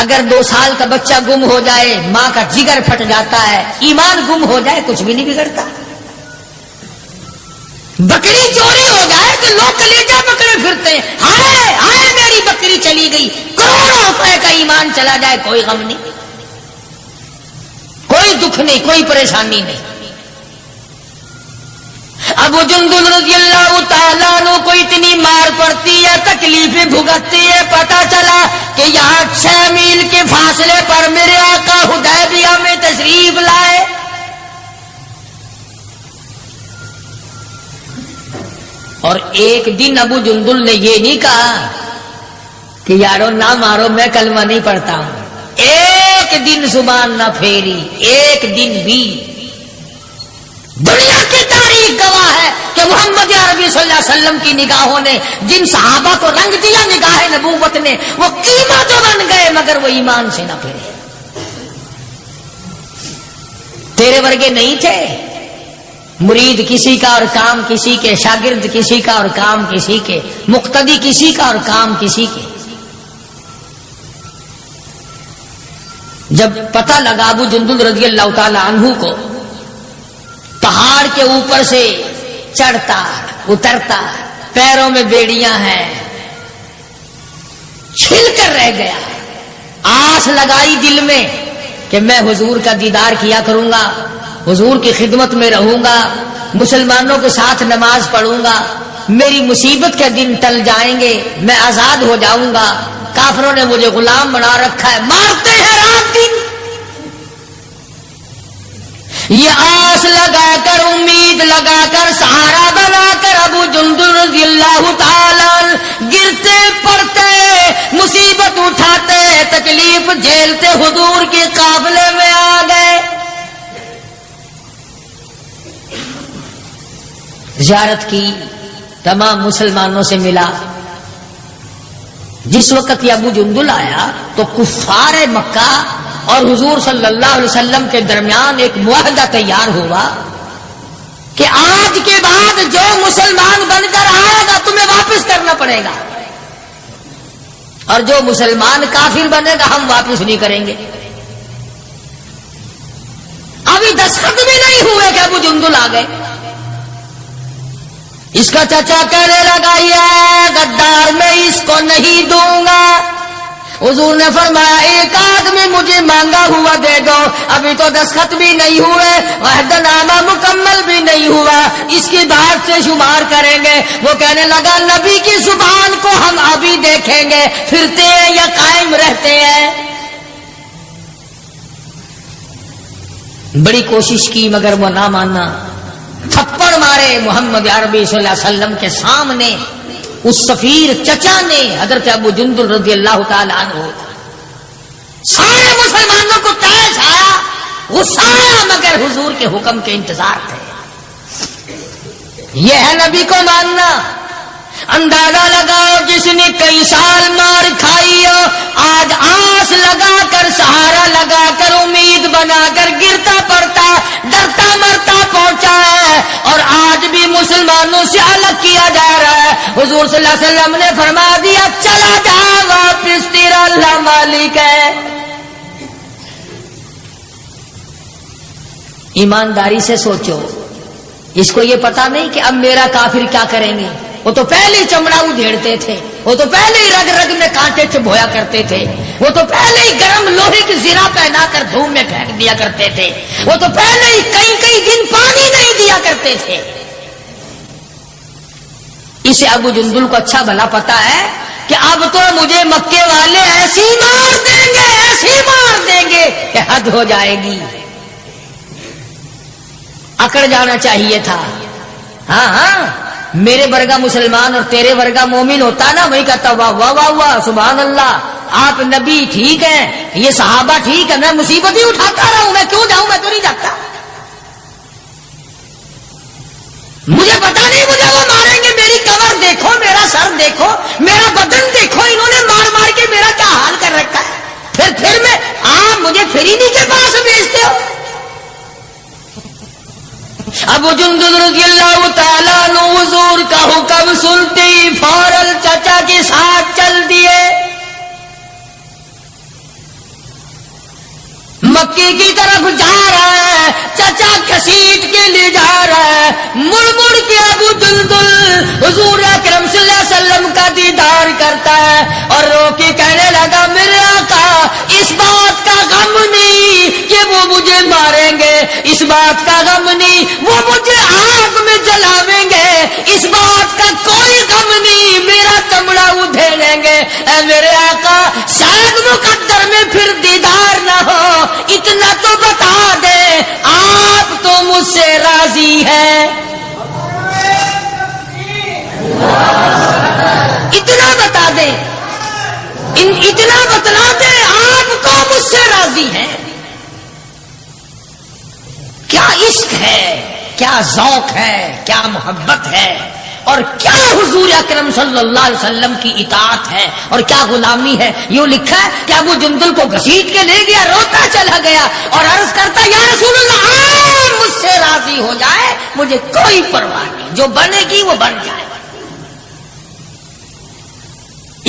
B: اگر 2 سال کا بچہ گم ہو جائے ماں کا جگر پھٹ جاتا ہے، ایمان گم ہو جائے کچھ بھی نہیں بگڑتا۔ بکری چوری ہو جائے تو لوگ کلیجہ پکڑے پھرتے ہیں، ہائے ہائے میری بکری چلی گئی، کروڑوں روپے کا ایمان چلا جائے کوئی غم نہیں، کوئی دکھ نہیں، کوئی پریشانی نہیں۔ ابو جندل رضی اللہ تعالیٰ عنہ کو اتنی مار پڑتی ہے، تکلیفیں بھگتتی ہے، پتہ چلا کہ یہاں 6 میل کے فاصلے پر میرے آقا حدیبیہ میں تشریف لائے۔ اور ایک دن ابو جندل نے یہ نہیں کہا کہ یارو نہ مارو میں کلمہ نہیں پڑھتا ہوں، ایک دن زبان نہ پھیری، ایک دن بھی۔ دنیا کی تاریخ گواہ ہے کہ محمد عربی صلی اللہ علیہ وسلم کی نگاہوں نے جن صحابہ کو رنگ دیا نگاہ نبوت نے، وہ قیمہ تو بن گئے مگر وہ ایمان سے نہ پھرے. تیرے ورگے نہیں تھے، مرید کسی کا اور کام کسی کے، شاگرد کسی کا اور کام کسی کے، مقتدی کسی کا اور کام کسی کے. جب پتہ لگا ابو جندل رضی اللہ تعالی عنہ کو پہاڑ کے اوپر سے چڑھتا اترتا، پیروں میں بیڑیاں ہیں، چھل کر رہ گیا. آس لگائی دل میں کہ میں حضور کا دیدار کیا کروں گا، حضور کی خدمت میں رہوں گا، مسلمانوں کے ساتھ نماز پڑھوں گا، میری مصیبت کے دن ٹل جائیں گے، میں آزاد ہو جاؤں گا. کافروں نے مجھے غلام بنا رکھا ہے، مارتے ہیں رات دن. یہ آس لگا کر، امید لگا کر، سہارا بنا کر ابو جندل رضی اللہ تعالی گرتے پڑتے، مصیبت اٹھاتے، تکلیف جھیلتے حضور کے قافلے میں آ گئے. زیارت کی، تمام مسلمانوں سے ملا. جس وقت یہ ابو جندل آیا تو کفار مکہ اور حضور صلی اللہ علیہ وسلم کے درمیان ایک معاہدہ تیار ہوا کہ آج کے بعد جو مسلمان بن کر آئے گا تمہیں واپس کرنا پڑے گا، اور جو مسلمان کافر بنے گا ہم واپس نہیں کریں گے. ابھی دستخط بھی نہیں ہوئے کہ ابو جندل آ گئے. اس کا چچا کہنے لگا یہ غدار میں اس کو نہیں دوں گا. حضور نے فرمایا ایک آدمی مجھے مانگا ہوا دے دو، ابھی تو دستخط بھی نہیں ہوئے، عہد نامہ مکمل بھی نہیں ہوا، اس کی بات سے شمار کریں گے. وہ کہنے لگا نبی کی زبان کو ہم ابھی دیکھیں گے پھرتے ہیں یا قائم رہتے ہیں. بڑی کوشش کی مگر وہ نہ مانا. تھپڑ مارے محمد عربی صلی اللہ علیہ وسلم کے سامنے. اس سفیر چچا نے حضرت ابو جندل رضی اللہ تعالی عنہ، سارے مسلمانوں کو تیش آیا، غصہ آیا، مگر حضور کے حکم کے انتظار تھے. یہ ہے نبی کو ماننا. اندازہ لگاؤ جس نے کئی سال مار کھائی ہو، آج آس لگا کر، سہارا لگا کر، امید بنا کر گرتا پڑتا، ڈرتا مرتا پہنچا ہے، اور آج بھی مسلمانوں سے الگ کیا جا رہا ہے. حضور صلی اللہ علیہ وسلم نے فرما دیا چلا جا واپس، تیرا اللہ مالک ہے. ایمانداری سے سوچو. اس کو یہ پتا نہیں کہ اب میرا کافر کیا کریں گے. وہ تو پہلے ہی چمڑا ادھیڑتے تھے، وہ تو پہلے ہی رگ رگ میں کانٹے چبھویا کرتے تھے، وہ تو پہلے ہی گرم لوہے کی زرہ پہنا کر دھوم میں پھینک دیا کرتے تھے، وہ تو پہلے ہی کئی کئی دن پانی نہیں دیا کرتے تھے. اسے ابو جندل کو اچھا بھلا پتا ہے کہ اب تو مجھے مکے والے ایسی مار دیں گے، ایسی مار دیں گے کہ حد ہو جائے گی. اکڑ جانا چاہیے تھا. ہاں ہاں، میرے ورگا مسلمان اور تیرے ورگا مومن ہوتا نا، وہی کہتا واہ واہ واہ واہ سبحان اللہ، آپ نبی ٹھیک ہیں، یہ صحابہ ٹھیک ہے، میں مصیبت ہی اٹھاتا رہا ہوں، میں کیوں جاؤں، میں تو نہیں جاتا. مجھے پتا نہیں مجھے وہ ماریں گے. میری کمر دیکھو، میرا سر دیکھو، میرا بدن دیکھو، انہوں نے مار مار کے میرا کیا حال کر رکھا ہے. پھر میں آپ مجھے فریدی کے پاس بھیجتے ہو. ابو جندل رضی اللہ تعالیٰ عنہ حضور کا حکم سنتے ہی فوراً چچا کے ساتھ چل دیے. مکے کی طرف جا رہا ہے، چچا گھسیٹ کے لے جا رہا ہے. مڑ مڑ کے ابو جندل حضور اکرم صلی اللہ علیہ وسلم کا دیدار کرتا ہے اور رو کے کہنے لگا میرے آقا اس بات کا غم نہیں کہ وہ مجھے ماریں گے، اس بات کا غم نہیں وہ مجھے آگ میں جلاویں گے، اس بات کا کوئی غم نہیں میرا چمڑا ادھیڑیں گے. اے میرے آقا شاید مقدر میں پھر دیدار نہ ہو، اتنا تو بتا دے آپ تو مجھ سے راضی ہیں. اتنا بتا دے، اتنا بتلا دے آپ تو مجھ سے راضی ہیں. کیا عشق ہے، کیا ذوق ہے، کیا محبت ہے. اور کیا حضور اکرم صلی اللہ علیہ وسلم کی اطاعت ہے اور کیا غلامی ہے. یوں لکھا ہے کہ ابو جندل کو گھسیٹ کے لے گیا, روتا چلا گیا اور عرض کرتا یا رسول اللہ مجھ سے راضی ہو جائے, مجھے کوئی پرواہ نہیں, جو بنے گی وہ بن جائے.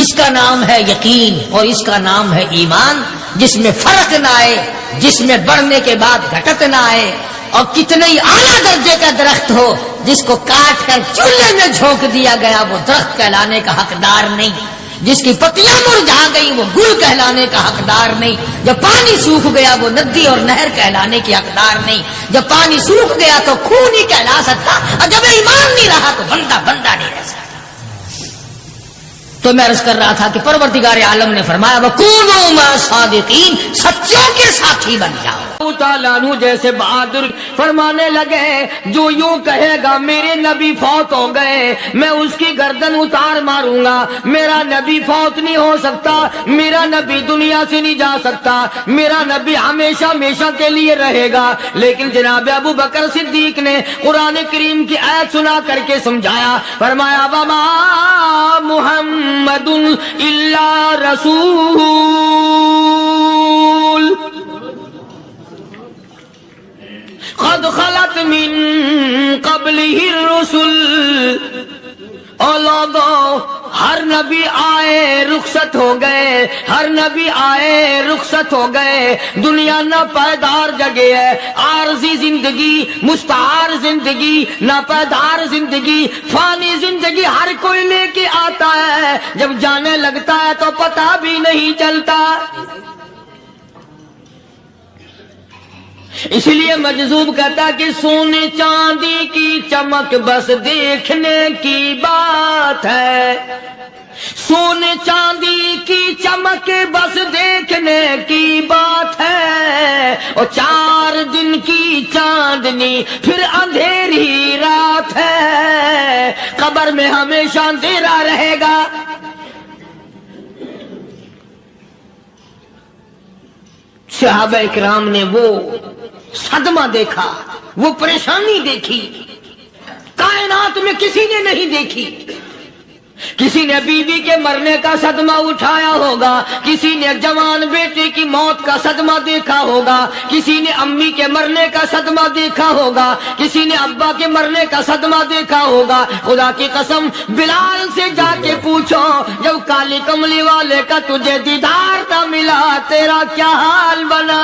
B: اس کا نام ہے یقین اور اس کا نام ہے ایمان, جس میں فرق نہ آئے, جس میں بڑھنے کے بعد گھٹت نہ آئے. اور کتنے ہی اعلیٰ درجے کا درخت ہو, جس کو کاٹ کر چولہے میں جھونک دیا گیا وہ درخت کہلانے کا حقدار نہیں. جس کی پتیاں مرجھا گئی وہ گل کہلانے کا حقدار نہیں. جب پانی سوکھ گیا وہ ندی اور نہر کہلانے کی حقدار نہیں. جب پانی سوکھ گیا تو خون ہی کہلا سکتا, اور جب ایمان نہیں رہا تو بندہ بندہ نہیں رہ سکتا. تو میں عرض کر رہا تھا کہ پروردگار عالم نے فرمایا وَكُونُوا مَعَ الصَّادِقِينَ, سچوں کے ساتھی بن جاؤ.
D: تعالیٰ عنہ جیسے بہادر فرمانے لگے جو یوں کہے گا میرے نبی فوت ہو گئے میں اس کی گردن اتار ماروں گا, میرا نبی فوت نہیں ہو سکتا, میرا نبی دنیا سے نہیں جا سکتا, میرا نبی ہمیشہ ہمیشہ کے لیے رہے گا. لیکن جناب ابو بکر صدیق نے قرآن کریم کی آیت سنا کر کے سمجھایا, فرمایا وما محمد الا رسول قد خلت من قبلہ الرسل. اور لوگوں ہر نبی آئے رخصت ہو گئے, ہر نبی آئے رخصت ہو گئے. دنیا نہ پائیدار جگہ ہے, عارضی زندگی, مستعار زندگی, نہ پائیدار زندگی, فانی زندگی ہر کوئی لے کے آتا ہے, جب جانے لگتا ہے تو پتہ بھی نہیں چلتا. اس لیے مجذوب کہتا کہ سونے چاندی کی چمک بس دیکھنے کی بات ہے, سونے چاندی کی چمک بس دیکھنے کی بات ہے. اور 4 دن کی چاندنی پھر اندھیری رات ہے, قبر میں ہمیشہ اندھیرا رہے گا. صحابہ اکرام نے وہ صدمہ دیکھا, وہ پریشانی دیکھی, کائنات میں کسی نے نہیں دیکھی. کسی نے بیوی کے مرنے کا صدمہ اٹھایا ہوگا, کسی نے جوان بیٹے کی موت کا صدمہ دیکھا ہوگا, کسی نے امی کے مرنے کا صدمہ دیکھا ہوگا, کسی نے ابا کے مرنے کا صدمہ دیکھا ہوگا. خدا کی قسم بلال سے جا کے پوچھو جب کالی کملی والے کا تجھے دیدار نہ ملا تیرا کیا حال بنا.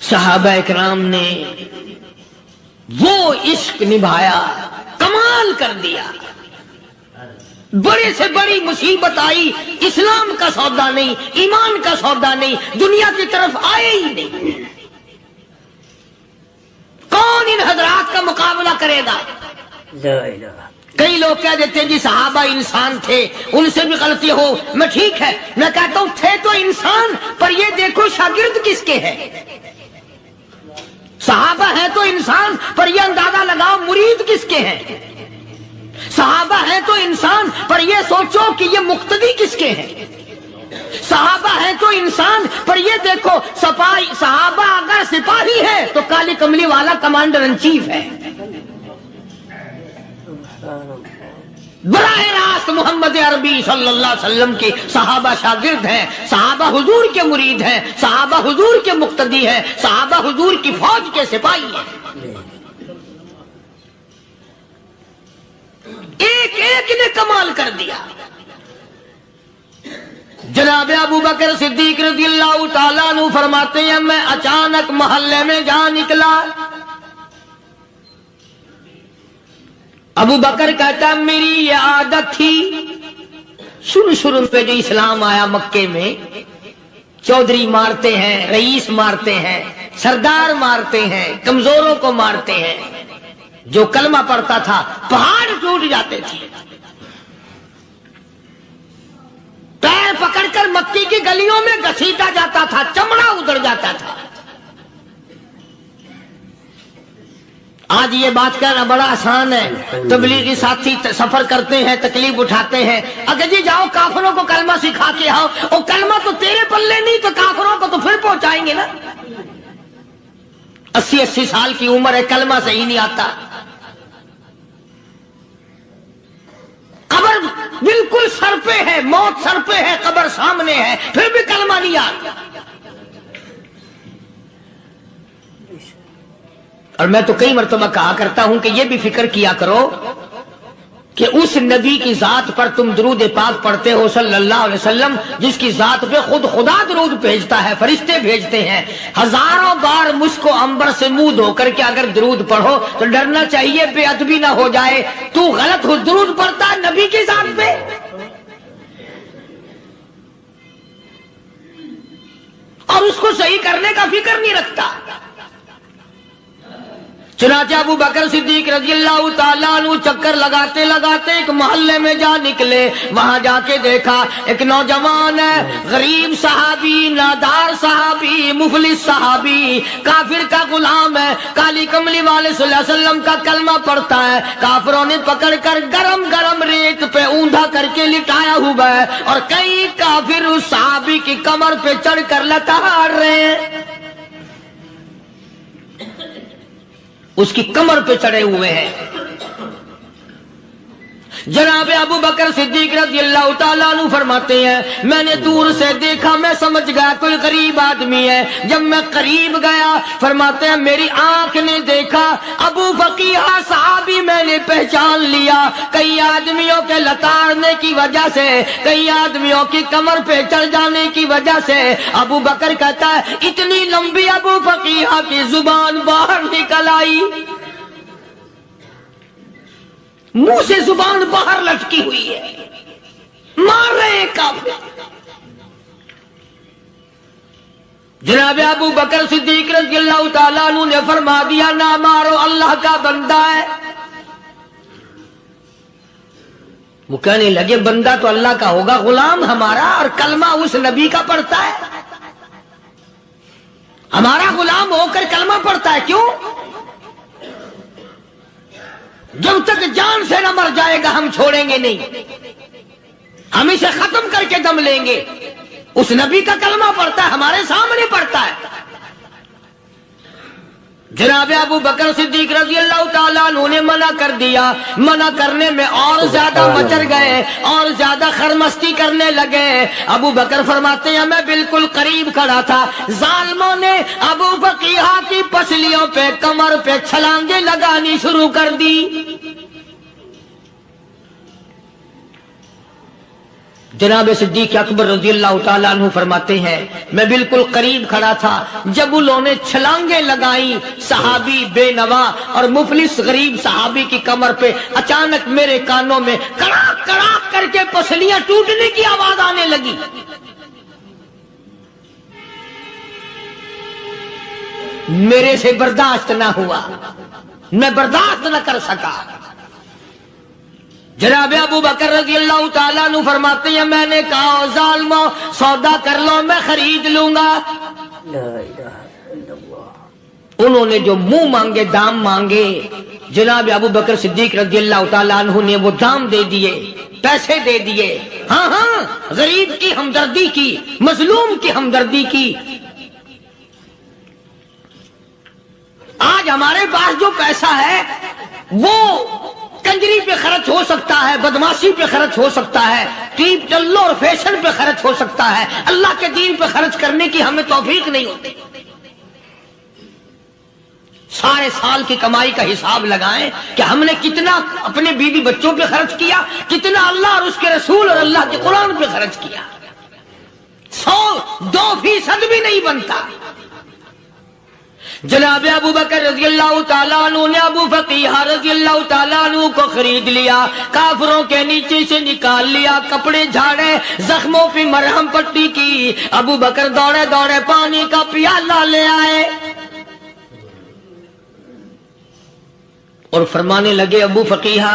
D: صحابہ اکرام نے وہ عشق نبھایا, کمال کر دیا. بڑے سے بڑی مصیبت آئی, اسلام کا سودا نہیں, ایمان کا سودا نہیں, دنیا کی طرف آئے ہی نہیں. کون ان حضرات کا مقابلہ کرے گا؟ کئی لوگ کہہ دیتے ہیں جی صحابہ انسان تھے, ان سے بھی غلطی ہو. میں ٹھیک ہے, میں کہتا ہوں تھے تو انسان, پر یہ دیکھو شاگرد کس کے ہیں. صحابہ ہیں تو انسان, پر یہ اندازہ لگاؤ مرید کس کے ہیں. صحابہ ہیں تو انسان, پر یہ سوچو کہ یہ مقتدی کس کے ہیں. صحابہ ہیں تو انسان, پر یہ دیکھو صحابہ اگر سپاہی ہے تو کالی کملی والا کمانڈر ان چیف ہے. براہ راست محمد عربی صلی اللہ علیہ وسلم کے صحابہ شاگرد ہیں, صحابہ حضور کے مرید ہیں, صحابہ حضور کے مقتدی ہیں, صحابہ حضور کی فوج کے سپاہی ہیں. ایک ایک نے کمال کر دیا. جناب ابو بکر صدیق رضی اللہ تعالیٰ عنہ فرماتے ہیں میں اچانک محلے میں جا نکلا. ابو بکر کہتا میری یہ عادت تھی, شروع پہ جو اسلام آیا مکے میں, چودھری مارتے ہیں, رئیس مارتے ہیں, سردار مارتے ہیں, کمزوروں کو مارتے ہیں. جو کلمہ پڑھتا تھا پہاڑ ٹوٹ جاتے تھے. پیر پکڑ کر مکی کی گلیوں میں گھسیٹا جاتا تھا, چمڑا ادھر جاتا تھا. آج یہ بات کہنا بڑا آسان ہے. تبلیغی ساتھی سفر کرتے ہیں, تکلیف اٹھاتے ہیں, اگر جی جاؤ کافروں کو کلمہ سکھا کے آؤ. اور کلمہ تو تیرے پلے نہیں تو کافروں کو تو پھر پہنچائیں گے نا. 80 سال کی عمر ہے، کلمہ صحیح نہیں آتا، قبر بالکل سر پہ ہے، موت سر پہ ہے، قبر سامنے ہے، پھر بھی کلمہ نہیں آتا۔ اور میں تو کئی مرتبہ کہا کرتا ہوں کہ یہ بھی فکر کیا کرو کہ اس نبی کی ذات پر تم درود پاک پڑھتے ہو صلی اللہ علیہ وسلم، جس کی ذات پہ خود خدا درود بھیجتا ہے، فرشتے بھیجتے ہیں، ہزاروں بار مجھ کو عنبر سے منہ دھو کر کے اگر درود پڑھو تو ڈرنا چاہیے بے ادبی نہ ہو جائے، تو غلط ہو درود پڑھتا ہے نبی کی ذات پہ۔ اور اس کو صحیح کرنے کا فکر نہیں رکھتا۔ چنانچہ ابو بکر صدیق رضی اللہ تعالیٰ عنہ چکر لگاتے لگاتے ایک محلے میں جا نکلے، وہاں جا کے دیکھا ایک نوجوان ہے، غریب صحابی، نادار صحابی، مفلس صحابی، کافر کا غلام ہے، کالی کملی والے صلی اللہ علیہ وسلم کا کلمہ پڑھتا ہے، کافروں نے پکڑ کر گرم گرم ریت پہ اوندا کر کے لٹایا ہوا ہے، اور کئی کافر اس صحابی کی کمر پہ چڑھ کر لتاڑ رہے ہیں، اس کی کمر پہ چڑھے ہوئے ہیں۔ جناب ابو بکر صدیق رضی اللہ تعالیٰ عنہ فرماتے ہیں میں نے دور سے دیکھا، میں سمجھ گیا کوئی غریب آدمی ہے، جب میں قریب گیا فرماتے ہیں میری آنکھ نے دیکھا ابو فقیہ صحابی، میں نے پہچان لیا، کئی آدمیوں کے لتاڑنے کی وجہ سے، کئی آدمیوں کی کمر پہ چڑھ جانے کی وجہ سے ابو بکر کہتا ہے اتنی لمبی ابو فقیہ کی زبان باہر نکل آئی، منہ سے زبان باہر لٹکی ہوئی ہے، مار رہے ہیں کافر۔ جناب ابو بکر صدیق رضی اللہ تعالیٰ عنہ نے فرما دیا نہ مارو، اللہ کا بندہ ہے۔ وہ کہنے لگے بندہ تو اللہ کا ہوگا، غلام ہمارا، اور کلمہ اس نبی کا پڑھتا ہے، ہمارا غلام ہو کر کلمہ پڑھتا ہے، کیوں؟ جب تک جان سے نہ مر جائے گا ہم چھوڑیں گے نہیں، ہم اسے ختم کر کے دم لیں گے۔ اس نبی کا کلمہ پڑھتا ہے، ہمارے سامنے پڑھتا ہے۔ جناب ابو بکر صدیق رضی اللہ تعالیٰ عنہ نے منع کر دیا، منع کرنے میں اور زیادہ مچر گئے، اور زیادہ خرمستی کرنے لگے۔ ابو بکر فرماتے ہیں میں بالکل قریب کھڑا تھا، ظالموں نے ابو فقیہ کی پسلیوں پہ، کمر پہ چھلانگیں لگانی شروع کر دی۔ جناب صدیق اکبر رضی اللہ تعالیٰ عنہ فرماتے ہیں میں بالکل قریب کھڑا تھا، جب انہوں نے چھلانگیں لگائیں صحابی بے نوا اور مفلس غریب صحابی کی کمر پہ، اچانک میرے کانوں میں کڑاک کڑاک کر کے پسلیاں ٹوٹنے کی آواز آنے لگی۔ میرے سے برداشت نہ ہوا، میں برداشت نہ کر سکا۔ جناب ابو بکر رضی اللہ تعالیٰ عنہ فرماتے ہیں میں نے کہا ظالمو سودا کر لو، میں خرید لوں گا۔ انہوں نے جو منہ مانگے، دام مانگے، جناب ابو بکر صدیق رضی اللہ تعالیٰ عنہ نے وہ دام دے دیے، پیسے دے دیے۔ ہاں ہاں، غریب کی ہمدردی کی، مظلوم کی ہمدردی کی۔ آج ہمارے پاس جو پیسہ ہے وہ کنجری پہ خرچ ہو سکتا ہے، بدماشی پہ خرچ ہو سکتا ہے، ٹیپ چلو اور فیشن پہ خرچ ہو سکتا ہے، اللہ کے دین پہ خرچ کرنے کی ہمیں توفیق نہیں ہوتی۔ سارے سال کی کمائی کا حساب لگائیں کہ ہم نے کتنا اپنے بیوی بچوں پہ خرچ کیا، کتنا اللہ اور اس کے رسول اور اللہ کے قرآن پہ خرچ کیا، 100-2% بھی نہیں بنتا۔ جناب ابو بکر رضی اللہ تعالیٰ عنہ نے ابو فقیہ رضی اللہ تعالیٰ عنہ کو خرید لیا، کافروں کے نیچے سے نکال لیا، کپڑے جھاڑے، زخموں پہ مرہم پٹی کی۔ ابو بکر دوڑے دوڑے پانی کا پیالہ لے آئے اور فرمانے لگے ابو فقیہ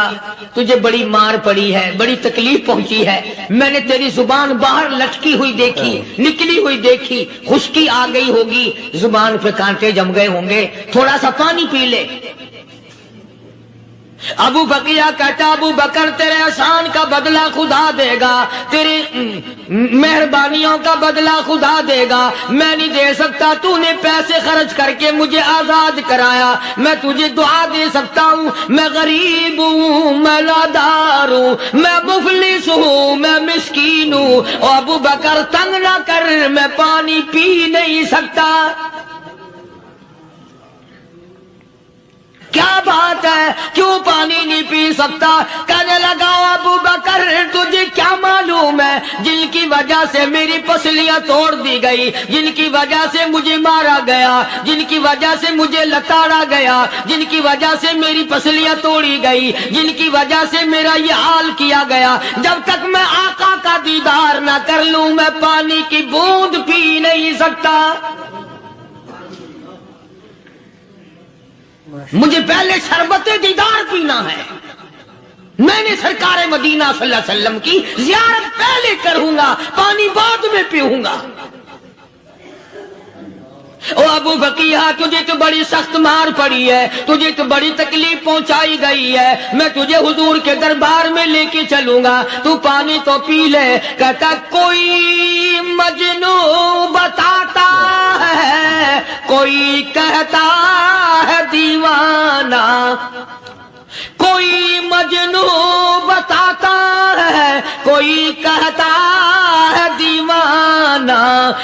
D: تجھے بڑی مار پڑی ہے، بڑی تکلیف پہنچی ہے، میں نے تیری زبان باہر لٹکی ہوئی دیکھی، نکلی ہوئی دیکھی، خشکی آ گئی ہوگی، زبان پہ کانٹے جم گئے ہوں گے، تھوڑا سا پانی پی لے۔ ابو بقیہ کہتا ابو بکر تیرے احسان کا بدلہ خدا دے گا، تیری مہربانیوں کا بدلہ خدا دے گا، میں نہیں دے سکتا، تو نے پیسے خرچ کر کے مجھے آزاد کرایا، میں تجھے دعا دے سکتا ہوں، میں غریب ہوں، میں نادار ہوں، میں مفلس ہوں، میں مسکین ہوں، اور ابو بکر تنگ نہ کر، میں پانی پی نہیں سکتا۔ کیا بات ہے، کیوں پانی نہیں پی سکتا؟ کہنے لگا ابو بکر تجھے کیا معلوم ہے جن کی وجہ سے میری پسلیاں توڑ دی گئی، جن کی وجہ سے مجھے مارا گیا، جن کی وجہ سے مجھے لتاڑا گیا، جن کی وجہ سے میری پسلیاں توڑی گئی، جن کی وجہ سے میرا یہ حال کیا گیا، جب تک میں آقا کا دیدار نہ کر لوں میں پانی کی بوند پی نہیں سکتا۔ مجھے پہلے شربت دیدار پینا ہے، میں نے سرکار مدینہ صلی اللہ علیہ وسلم کی زیارت پہلے کروں گا، پانی بعد میں پیوں گا۔ او ابو بقیہ تجھے تو بڑی سخت مار پڑی ہے، تجھے تو بڑی تکلیف پہنچائی گئی ہے، میں تجھے حضور کے دربار میں لے کے چلوں گا، تو پانی تو پی لے۔ کہتا کوئی مجنون بتاتا ہے، کوئی کہتا ہے دیوانہ، کوئی مجنون بتاتا ہے، کوئی کہتا ہے دیوانہ،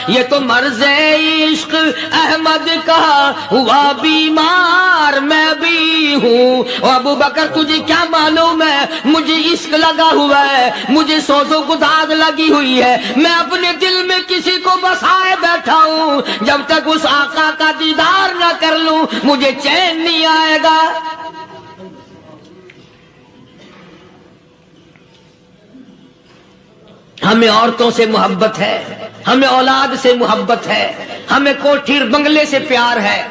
D: یہ تو مرض عشق احمد کا ہوا بیمار میں بھی ہوں۔ اور ابو بکر تجھے کیا معلوم ہے مجھے عشق لگا ہوا ہے، مجھے سوز و گداز لگی ہوئی ہے، میں اپنے دل میں کسی کو بسائے بیٹھا ہوں، جب تک اس آقا کا دیدار نہ کر لوں مجھے چین نہیں آئے گا۔ ہمیں عورتوں سے محبت ہے، ہمیں اولاد سے محبت ہے، ہمیں کوٹھی بنگلے سے پیار ہے،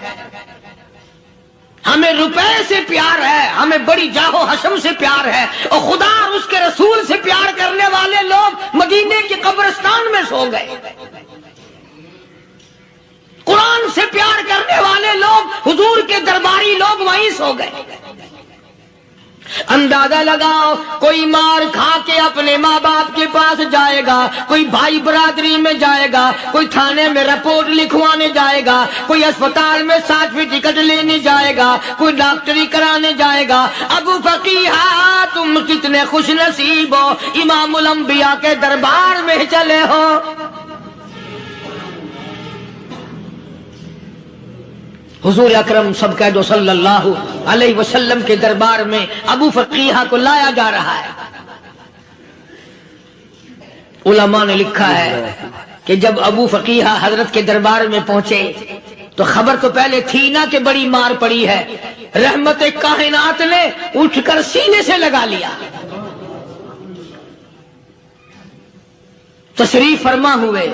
D: ہمیں روپے سے پیار ہے، ہمیں بڑی جاہ و حشم سے پیار ہے، اور خدا اور اس کے رسول سے پیار کرنے والے لوگ مدینے کے قبرستان میں سو گئے، قرآن سے پیار کرنے والے لوگ حضور کے درباری لوگ وہیں سو گئے۔ اندازہ لگاؤ، کوئی مار کھا کے اپنے ماں باپ کے پاس جائے گا، کوئی بھائی برادری میں جائے گا، کوئی تھانے میں رپورٹ لکھوانے جائے گا، کوئی اسپتال میں سرٹیفکیٹ لینے جائے گا، کوئی ڈاکٹری کرانے جائے گا۔ ابو فقیہ تم کتنے خوش نصیب ہو، امام الانبیاء کے دربار میں چلے ہو۔ حضور اکرم سب کہہ دو صلی اللہ علیہ وسلم کے دربار میں ابو فقیہ کو لایا جا رہا ہے۔ علماء نے لکھا ہے کہ جب ابو فقیہ حضرت کے دربار میں پہنچے تو خبر تو پہلے تھی نا کہ بڑی مار پڑی ہے، رحمت کائنات نے اٹھ کر سینے سے لگا لیا، تشریف فرما ہوئے،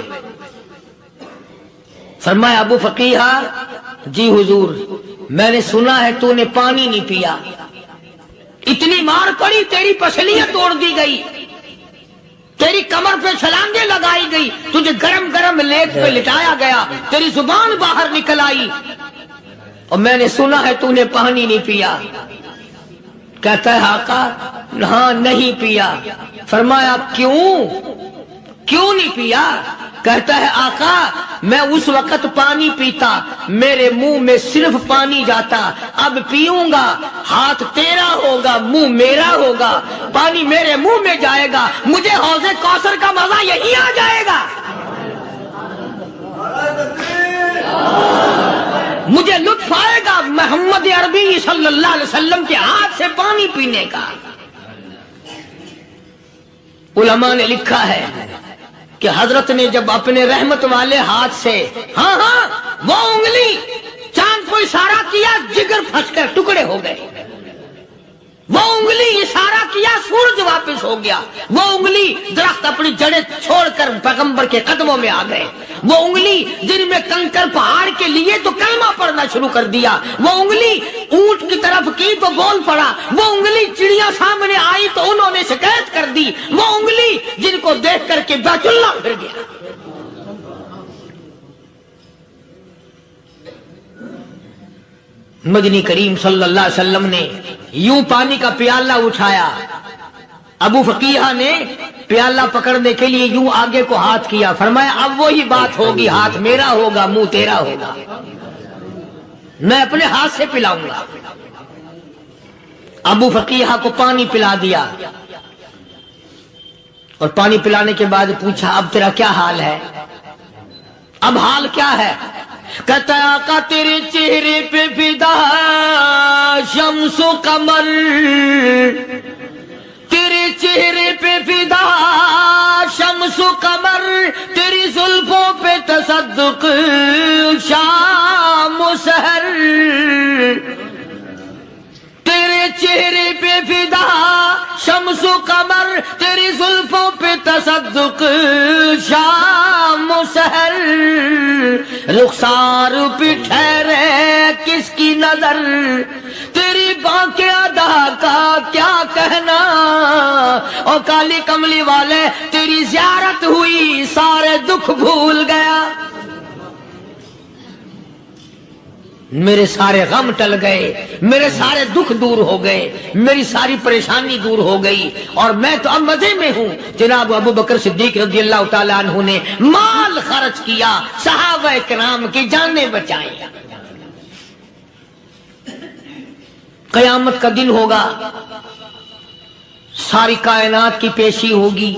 D: فرمایا ابو فقیہ جی حضور میں نے سنا ہے تو نے پانی نہیں پیا، اتنی مار پڑی تیری پسلیاں توڑ دی گئی، تیری کمر پہ چھلانگیں لگائی گئی، تجھے گرم گرم لیٹ پہ لٹایا گیا، تیری زبان باہر نکل آئی، اور میں نے سنا ہے تو نے پانی نہیں پیا۔ کہتا ہے آقا ہاں نہیں پیا۔ فرمایا کیوں نہیں پیا؟ کہتا ہے آقا میں اس وقت پانی پیتا میرے منہ میں صرف پانی جاتا، اب پیوں گا ہاتھ تیرا ہوگا منہ میرا ہوگا، پانی میرے منہ میں جائے گا، مجھے حوض کوثر کا مزہ یہی آ جائے گا، مجھے لطف آئے گا محمد عربی صلی اللہ علیہ وسلم کے ہاتھ سے پانی پینے کا۔ علماء نے لکھا ہے کہ حضرت نے جب اپنے رحمت والے ہاتھ سے ہاں وہ انگلی چاند کو اشارہ کیا، جگر پھنس کر ٹکڑے ہو گئے، وہ انگلی اشارہ کیا سورج واپس ہو گیا، وہ انگلی درخت اپنی جڑیں چھوڑ کر پیغمبر کے قدموں میں آ گئے، وہ انگلی جن میں کنکر پہاڑ کے لیے تو کلمہ پڑھنا شروع کر دیا، وہ انگلی اونٹ کی طرف کی تو بول پڑا، وہ انگلی چڑیاں سامنے آئی تو انہوں نے شکایت کر دی، وہ انگلی جن کو دیکھ کر کے بیت اللہ پھر گیا۔ مدنی کریم صلی اللہ علیہ وسلم نے یوں پانی کا پیالہ اٹھایا، ابو فقیہ نے پیالہ پکڑنے کے لیے یوں آگے کو ہاتھ کیا، فرمایا اب وہی بات ہوگی، ہاتھ میرا ہوگا منہ تیرا ہوگا، میں اپنے ہاتھ سے پلاؤں گا۔ ابو فقیہ کو پانی پلا دیا، اور پانی پلانے کے بعد پوچھا اب تیرا کیا حال ہے، اب حال کیا ہے؟ کہتا ہے آقا تیرے چہرے پہ فدا شمس و قمر، تیرے چہرے پہ فدا شمس و قمر، تیری زلفوں پہ تصدق شام و سحر، تیرے چہرے پہ فدا شمس و قمر، تیری زلفوں پہ تصدق شام و سحر، رخسار پہ ٹھہرے کس کی نظر، تیری بانک ادا کا کیا کہنا، او کالی کملی والے تیری زیارت ہوئی سارے دکھ بھول گیا، میرے سارے غم ٹل گئے، میرے سارے دکھ دور ہو گئے، میری ساری پریشانی دور ہو گئی، اور میں تو اب مزے میں ہوں۔ جناب ابو بکر صدیق رضی اللہ تعالیٰ عنہ نے مال خرچ کیا، صحابہ کرام کی جانیں بچائیں۔ قیامت کا دن ہوگا، ساری کائنات کی پیشی ہوگی،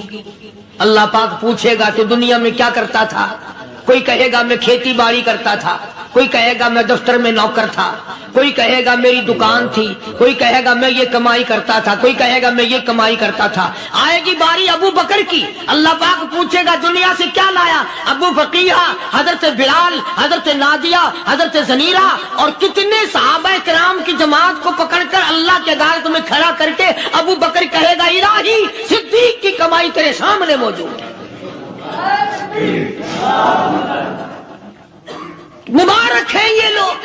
D: اللہ پاک پوچھے گا تو دنیا میں کیا کرتا تھا؟ کوئی کہے گا میں کھیتی باڑی کرتا تھا، کوئی کہے گا میں دفتر میں نوکر تھا، کوئی کہے گا میری دکان تھی، کوئی کہے گا میں یہ کمائی کرتا تھا، کوئی کہے گا میں یہ کمائی کرتا تھا۔ آئے گی باری ابو بکر کی، اللہ پاک پوچھے گا دنیا سے کیا لایا؟ ابو فقیہ، حضرت بلال، حضرت نادیہ، حضرت زنیرہ اور کتنے صحابہ کرام کی جماعت کو پکڑ کر اللہ کے عدالت میں کھڑا کر کے ابو بکر کہے گا الہی صدیق کی کمائی تیرے سامنے موجود ہے۔ مبارک ہیں یہ لوگ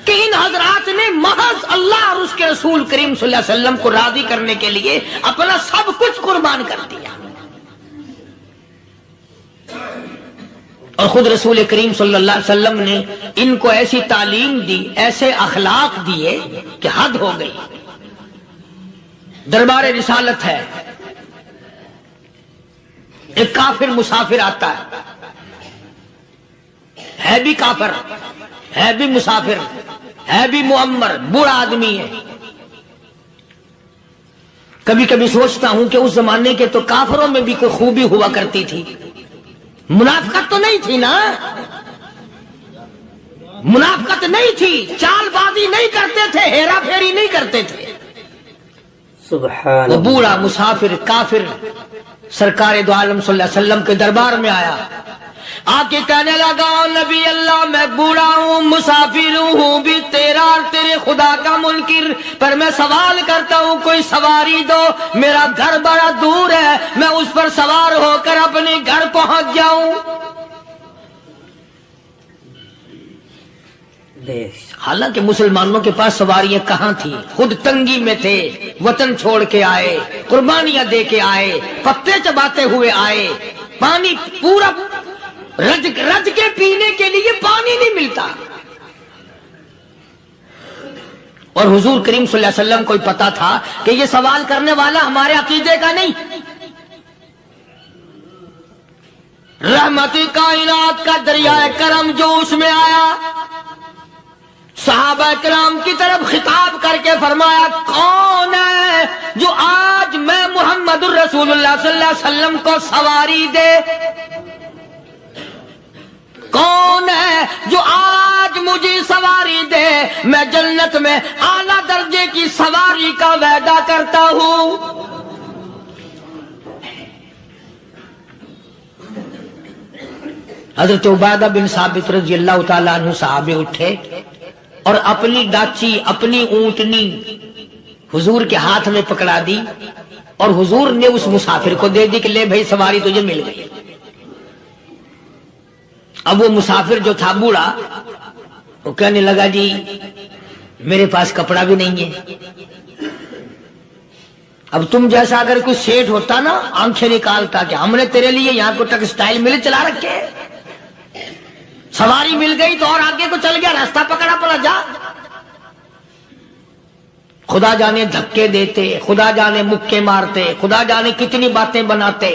D: کہ ان حضرات نے محض اللہ اور اس کے رسول کریم صلی اللہ علیہ وسلم کو راضی کرنے کے لیے اپنا سب کچھ قربان کر دیا، اور خود رسول کریم صلی اللہ علیہ وسلم نے ان کو ایسی تعلیم دی، ایسے اخلاق دیے کہ حد ہو گئی۔ دربار رسالت ہے، ایک کافر مسافر آتا ہے بھی کافر، ہے بھی مسافر، ہے بھی معمر، بوڑھا آدمی ہے۔ کبھی کبھی سوچتا ہوں کہ اس زمانے کے تو کافروں میں بھی کوئی خوبی ہوا کرتی تھی، منافقت تو نہیں تھی نا، منافقت نہیں تھی، چال بازی نہیں کرتے تھے، ہیرا پھیری نہیں کرتے تھے۔
C: سبحان
D: وہ بوڑھا مسافر کافر سرکار دو عالم صلی اللہ علیہ وسلم کے دربار میں آیا، آ کے کہنے لگا نبی اللہ میں بوڑھا ہوں، مسافر ہوں بھی تیرا اور تیرے خدا کا منکر، پر میں سوال کرتا ہوں کوئی سواری دو، میرا گھر بڑا دور ہے، میں اس پر سوار ہو کر اپنے گھر پہنچ جاؤں۔ حالانکہ مسلمانوں کے پاس سواریاں کہاں تھی، خود تنگی میں تھے، وطن چھوڑ کے آئے، قربانیاں دے کے آئے، پتے چباتے ہوئے آئے، پانی پورا رج کے پینے کے لیے پانی نہیں ملتا، اور حضور کریم صلی اللہ علیہ وسلم کو پتا تھا کہ یہ سوال کرنے والا ہمارے عقیدے کا نہیں، رحمت کائنات کا دریائے کرم جو اس میں آیا، صحابہ کرام کی طرف خطاب کر کے فرمایا کون ہے جو آج میں محمد الرسول اللہ صلی اللہ علیہ وسلم کو سواری دے، کون ہے جو آج مجھے سواری دے، میں جنت میں اعلیٰ درجے کی سواری کا وعدہ کرتا ہوں۔ حضرت عبادہ بن ثابت رضی اللہ تعالیٰ عنہ صحابے اٹھے اور اپنی ڈاچی، اپنی اونٹنی حضور کے ہاتھ میں پکڑا دی، اور حضور نے اس مسافر کو دے دی کہ لے بھائی سواری تجھے مل گئی۔ اب وہ مسافر جو تھا بوڑھا، وہ کہنے لگا جی میرے پاس کپڑا بھی نہیں ہے، اب تم جیسا اگر کوئی سیٹ ہوتا نا آنکھیں نکالتا کہ ہم نے تیرے لیے یہاں کو ٹیکسٹائل مل چلا رکھے، سواری مل گئی تو اور آگے کو چل گیا، راستہ پکڑا خدا جانے دھکے دیتے، خدا جانے مکے مارتے، خدا جانے کتنی باتیں بناتے.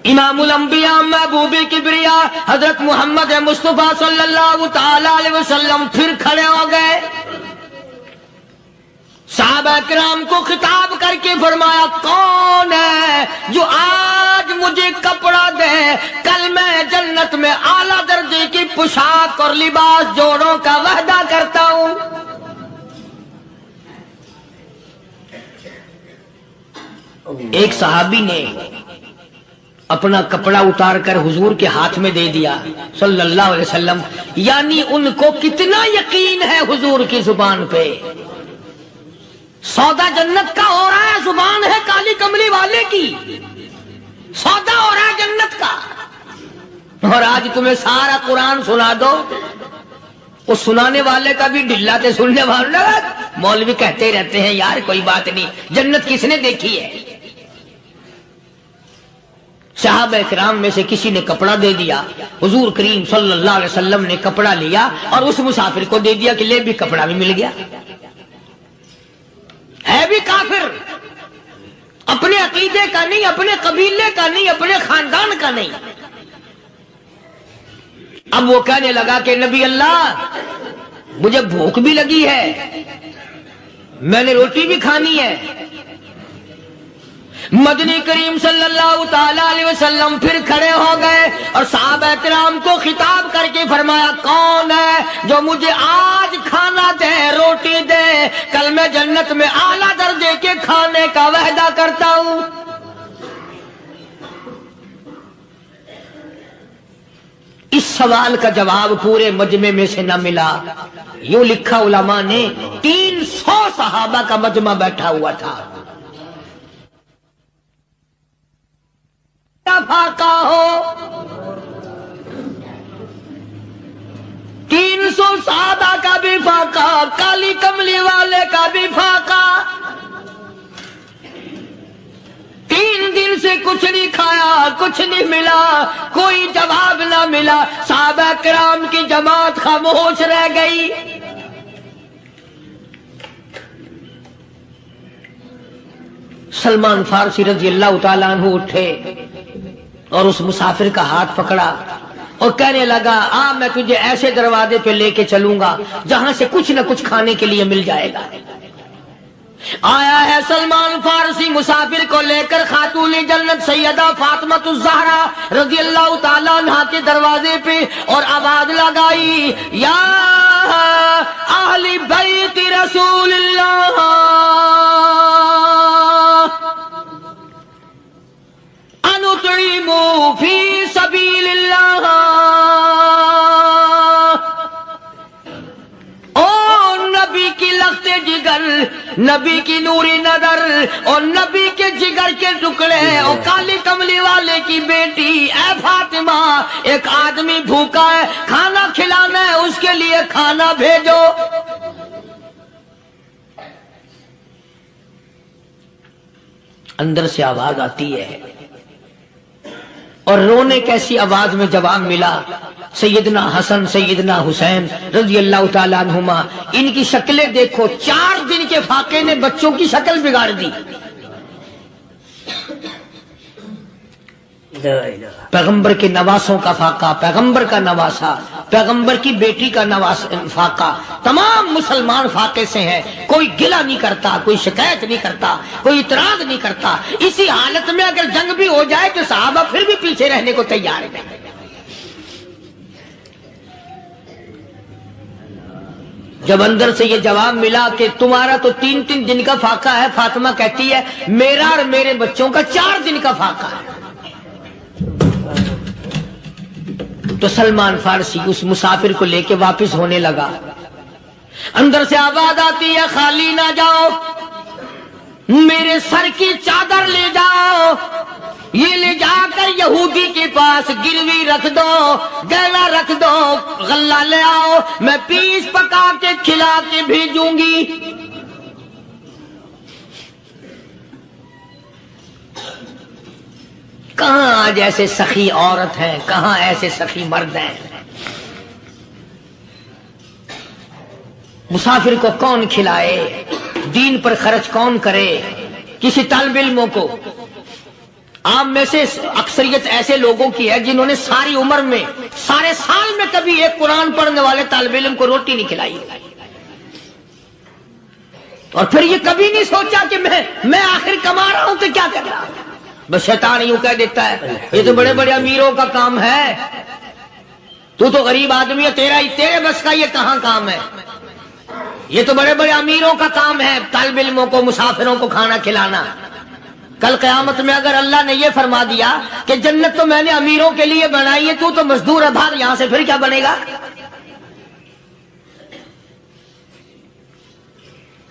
D: امام الانبیاء محبوب کبریا حضرت محمد مصطفیٰ صلی اللہ تعالی علیہ وسلم پھر کھڑے ہو گئے. صحابہ کرام کو خطاب کر کے فرمایا کون ہے جو آج مجھے کپڑا دے، کل میں جنت میں اعلیٰ درجے کی پوشاک اور لباس جوڑوں کا وعدہ کرتا ہوں. ایک صحابی نے اپنا کپڑا اتار کر حضور کے ہاتھ میں دے دیا صلی اللہ علیہ وسلم، یعنی ان کو کتنا یقین ہے حضور کی زبان پہ. سودا جنت کا ہو رہا ہے، زبان ہے کالی کملی والے کی، سودا ہو رہا ہے جنت کا. اور آج تمہیں سارا قرآن سنا دو، اس سنانے والے کا بھی ڈھلا تھے سننے والے. مولوی کہتے رہتے ہیں یار کوئی بات نہیں، جنت کس نے دیکھی ہے. صحابہ کرام میں سے کسی نے کپڑا دے دیا، حضور کریم صلی اللہ علیہ وسلم نے کپڑا لیا اور اس مسافر کو دے دیا کہ لے بھی کپڑا بھی مل گیا. ہے بھی کافر، اپنے عقیدے کا نہیں، اپنے قبیلے کا نہیں، اپنے خاندان کا نہیں. اب وہ کہنے لگا کہ نبی اللہ مجھے بھوک بھی لگی ہے، میں نے روٹی بھی کھانی ہے. مدنی کریم صلی اللہ تعالی علیہ وسلم پھر کھڑے ہو گئے اور صحابہ کرام کو خطاب کر کے فرمایا کون ہے جو مجھے آج کھانا دے، روٹی دے، کل میں جنت میں اعلیٰ درجے کے کھانے کا وعدہ کرتا ہوں. اس سوال کا جواب پورے مجمع میں سے نہ ملا. یوں لکھا علماء نے 300 صحابہ کا مجمع بیٹھا ہوا تھا. فاقہ ہو 300 صحابہ کا بھی فاقہ، کالی کملی والے کا بھی فاقہ. 3 دن سے کچھ نہیں کھایا، کچھ نہیں ملا، کوئی جواب نہ ملا. صحابہ کرام کی جماعت خاموش رہ گئی. سلمان فارسی رضی اللہ تعالیٰ عنہ اٹھے اور اس مسافر کا ہاتھ پکڑا اور کہنے لگا میں تجھے ایسے دروازے پہ لے کے چلوں گا جہاں سے کچھ نہ کچھ کھانے کے لیے مل جائے گا. آیا ہے سلمان فارسی مسافر کو لے کر خاتون جنت سیدہ فاطمہ الزہرا رضی اللہ تعالیٰ عنہا کے دروازے پہ اور آواز لگائی یا اہل بیت رسول اللہ انطعموا فی سبیل اللہ. او نبی کی لخت جگر، نبی کی نوری نظر اور نبی کے جگر کے ٹکڑے اور کالی کملی والے کی بیٹی اے فاطمہ، ایک آدمی بھوکا ہے، کھانا کھلانا ہے، اس کے لیے کھانا بھیجو. اندر سے آواز آتی ہے اور رونے کیسی آواز میں جواب ملا. سیدنا حسن سیدنا حسین رضی اللہ تعالیٰ عنہما، ان کی شکلیں دیکھو، 4 دن کے فاقے نے بچوں کی شکل بگاڑ دی. پیغمبر کے نواسوں کا فاقہ، پیغمبر کا نواسا، پیغمبر کی بیٹی کا فاقہ، تمام مسلمان فاقے سے ہیں. کوئی گلہ نہیں کرتا، کوئی شکایت نہیں کرتا، کوئی اعتراض نہیں کرتا. اسی حالت میں اگر جنگ بھی ہو جائے تو صحابہ پھر بھی پیچھے رہنے کو تیار ہیں. جب اندر سے یہ جواب ملا کہ تمہارا تو 3 دن کا فاقہ ہے، فاطمہ کہتی ہے میرا اور میرے بچوں کا 4 دن کا فاقہ ہے، تو سلمان فارسی اس مسافر کو لے کے واپس ہونے لگا. اندر سے آواز آتی ہے خالی نہ جاؤ، میرے سر کی چادر لے جاؤ، یہ لے جا کر یہودی کے پاس گروی رکھ دو، گہنا رکھ دو، غلہ لے آؤ، میں پیس پکا کے کھلا کے بھیجوں گی. کہاں آج ایسے سخی عورت ہیں، کہاں ایسے سخی مرد ہیں. مسافر کو کون کھلائے، دین پر خرچ کون کرے؟ کسی طالب علموں کو، آپ میں سے اکثریت ایسے لوگوں کی ہے جنہوں نے ساری عمر میں، سارے سال میں کبھی ایک قرآن پڑھنے والے طالب علم کو روٹی نہیں کھلائی، اور پھر یہ کبھی نہیں سوچا کہ میں آخر کما رہا ہوں تو کیا کر رہا ہوں۔ بس شیطان یوں کہہ دیتا ہے یہ تو بڑے بڑے امیروں کا کام ہے، تو غریب آدمی ہے، تیرے بس کا یہ کہاں کام ہے؟ یہ تو بڑے بڑے امیروں کا کام ہے طالب علموں کو، مسافروں کو کھانا کھلانا۔ کل قیامت میں اگر اللہ نے یہ فرما دیا کہ جنت تو میں نے امیروں کے لیے بنائی ہے، تو مزدور ہے، بھاگ یہاں سے، پھر کیا بنے گا؟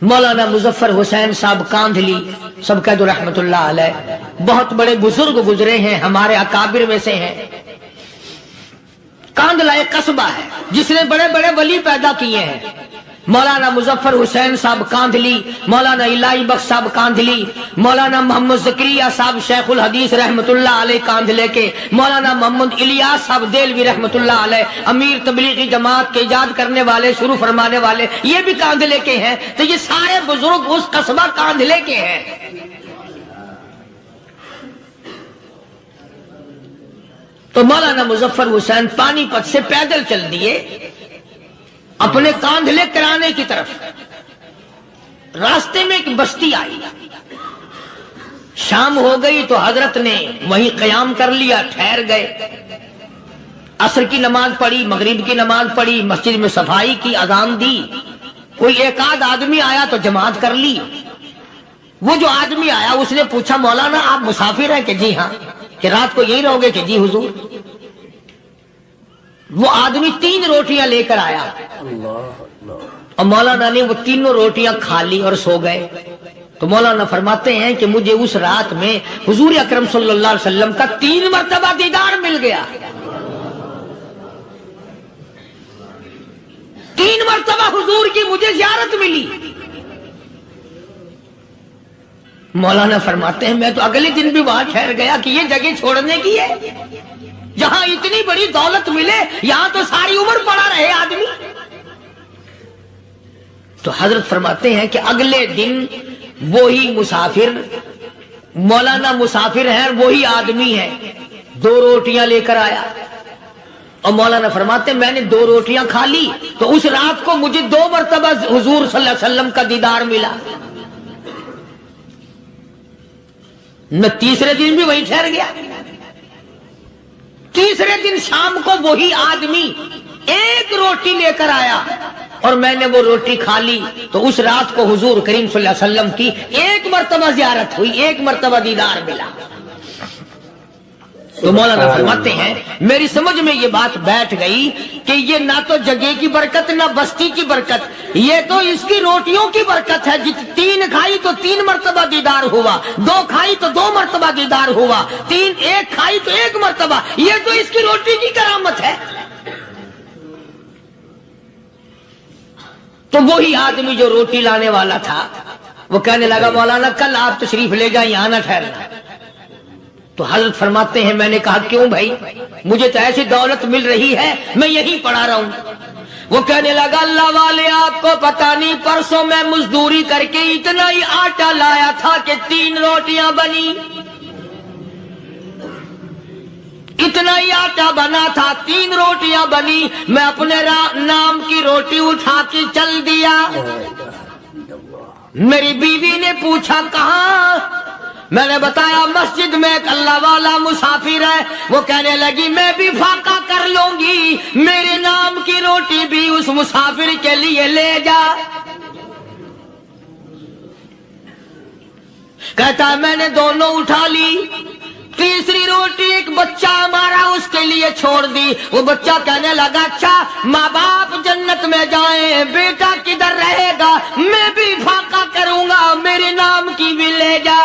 D: مولانا مظفر حسین صاحب کاندھلی، سب کہہ دو رحمت اللہ علیہ، بہت بڑے بزرگ گزرے ہیں، ہمارے اکابر میں سے ہیں۔ کاندھلا ایک قصبہ ہے جس نے بڑے بڑے ولی پیدا کیے ہیں۔ مولانا مظفر حسین صاحب کاندھلی، مولانا الہی بخش صاحب کاندھلی، مولانا محمد زکریا صاحب شیخ الحدیث رحمت اللہ علیہ کاندھلے کے، مولانا محمد الیاس صاحب دہلوی رحمت اللہ علیہ امیر تبلیغی جماعت کے ایجاد کرنے والے، شروع فرمانے والے، یہ بھی کاندھلے کے ہیں۔ تو یہ سارے بزرگ اس قصبہ کاندھلے کے ہیں۔ تو مولانا مظفر حسین پانی پت سے پیدل چل دیے اپنے کاندھلے کرانے کی طرف۔ راستے میں ایک بستی آئی، شام ہو گئی تو حضرت نے وہیں قیام کر لیا، ٹھہر گئے، عصر کی نماز پڑھی، مغرب کی نماز پڑھی، مسجد میں صفائی کی، اذان دی، کوئی ایک آدھ آدمی آیا تو جماعت کر لی۔ وہ جو آدمی آیا اس نے پوچھا مولانا آپ مسافر ہیں؟ کہ جی ہاں۔ کہ رات کو یہی رہو گے؟ کہ جی حضور۔ وہ آدمی 3 روٹیاں لے کر آیا اور مولانا نے وہ تینوں روٹیاں کھا لی اور سو گئے۔ تو مولانا فرماتے ہیں کہ مجھے اس رات میں حضور اکرم صلی اللہ علیہ وسلم کا 3 مرتبہ دیدار مل گیا، 3 مرتبہ حضور کی مجھے زیارت ملی۔ مولانا فرماتے ہیں میں تو اگلے دن بھی وہاں ٹھہر گیا کہ یہ جگہ چھوڑنے کی ہے، جہاں اتنی بڑی دولت ملے یہاں تو ساری عمر پڑا رہے آدمی۔ تو حضرت فرماتے ہیں کہ اگلے دن وہی مسافر، مولانا مسافر ہیں، وہی آدمی ہے، 2 روٹیاں لے کر آیا اور مولانا فرماتے ہیں میں نے 2 روٹیاں کھا لی تو اس رات کو مجھے 2 مرتبہ حضور صلی اللہ علیہ وسلم کا دیدار ملا۔ میں تیسرے دن بھی وہیں ٹھہر گیا، تیسرے دن شام کو وہی آدمی 1 روٹی لے کر آیا اور میں نے وہ روٹی کھا لی تو اس رات کو حضور کریم صلی اللہ علیہ وسلم کی 1 مرتبہ زیارت ہوئی، 1 مرتبہ دیدار ملا۔ تو مولانا فرماتے ہیں میری سمجھ میں یہ بات بیٹھ گئی کہ یہ نہ تو جگہ کی برکت نہ بستی کی برکت، یہ تو اس کی روٹیوں کی برکت ہے۔ 3 کھائی تو 3 مرتبہ دیدار ہوا، 2 کھائی تو 2 مرتبہ دیدار ہوا، 1 کھائی تو 1 مرتبہ، یہ تو اس کی روٹی کی کرامت ہے۔ تو وہی آدمی جو روٹی لانے والا تھا وہ کہنے لگا مولانا کل آپ تشریف لے جائیں، یہاں نہ ٹھہرنا۔ تو حضرت فرماتے ہیں میں نے کہا کیوں بھائی، مجھے تو ایسی دولت مل رہی ہے میں یہیں پڑا رہا ہوں۔ وہ کہنے لگا اللہ والے آپ کو پتہ نہیں، پرسوں میں مزدوری کر کے اتنا ہی آٹا لایا تھا کہ 3 روٹیاں بنی، اتنا ہی آٹا بنا تھا، 3 روٹیاں بنی، میں اپنے نام کی روٹی اٹھا کے چل دیا۔ میری بیوی نے پوچھا کہاں؟ میں نے بتایا مسجد میں ایک اللہ والا مسافر ہے۔ وہ کہنے لگی میں بھی فاقہ کر لوں گی، میرے نام کی روٹی بھی اس مسافر کے لیے لے جا۔ کہتا ہے میں نے دونوں اٹھا لی، تیسری روٹی ایک بچہ ہمارا اس کے لیے چھوڑ دی۔ وہ بچہ کہنے لگا اچھا ماں باپ جنت میں جائیں، بیٹا کدھر رہے گا؟ میں بھی فاقہ کروں گا، میرے نام کی بھی لے جا۔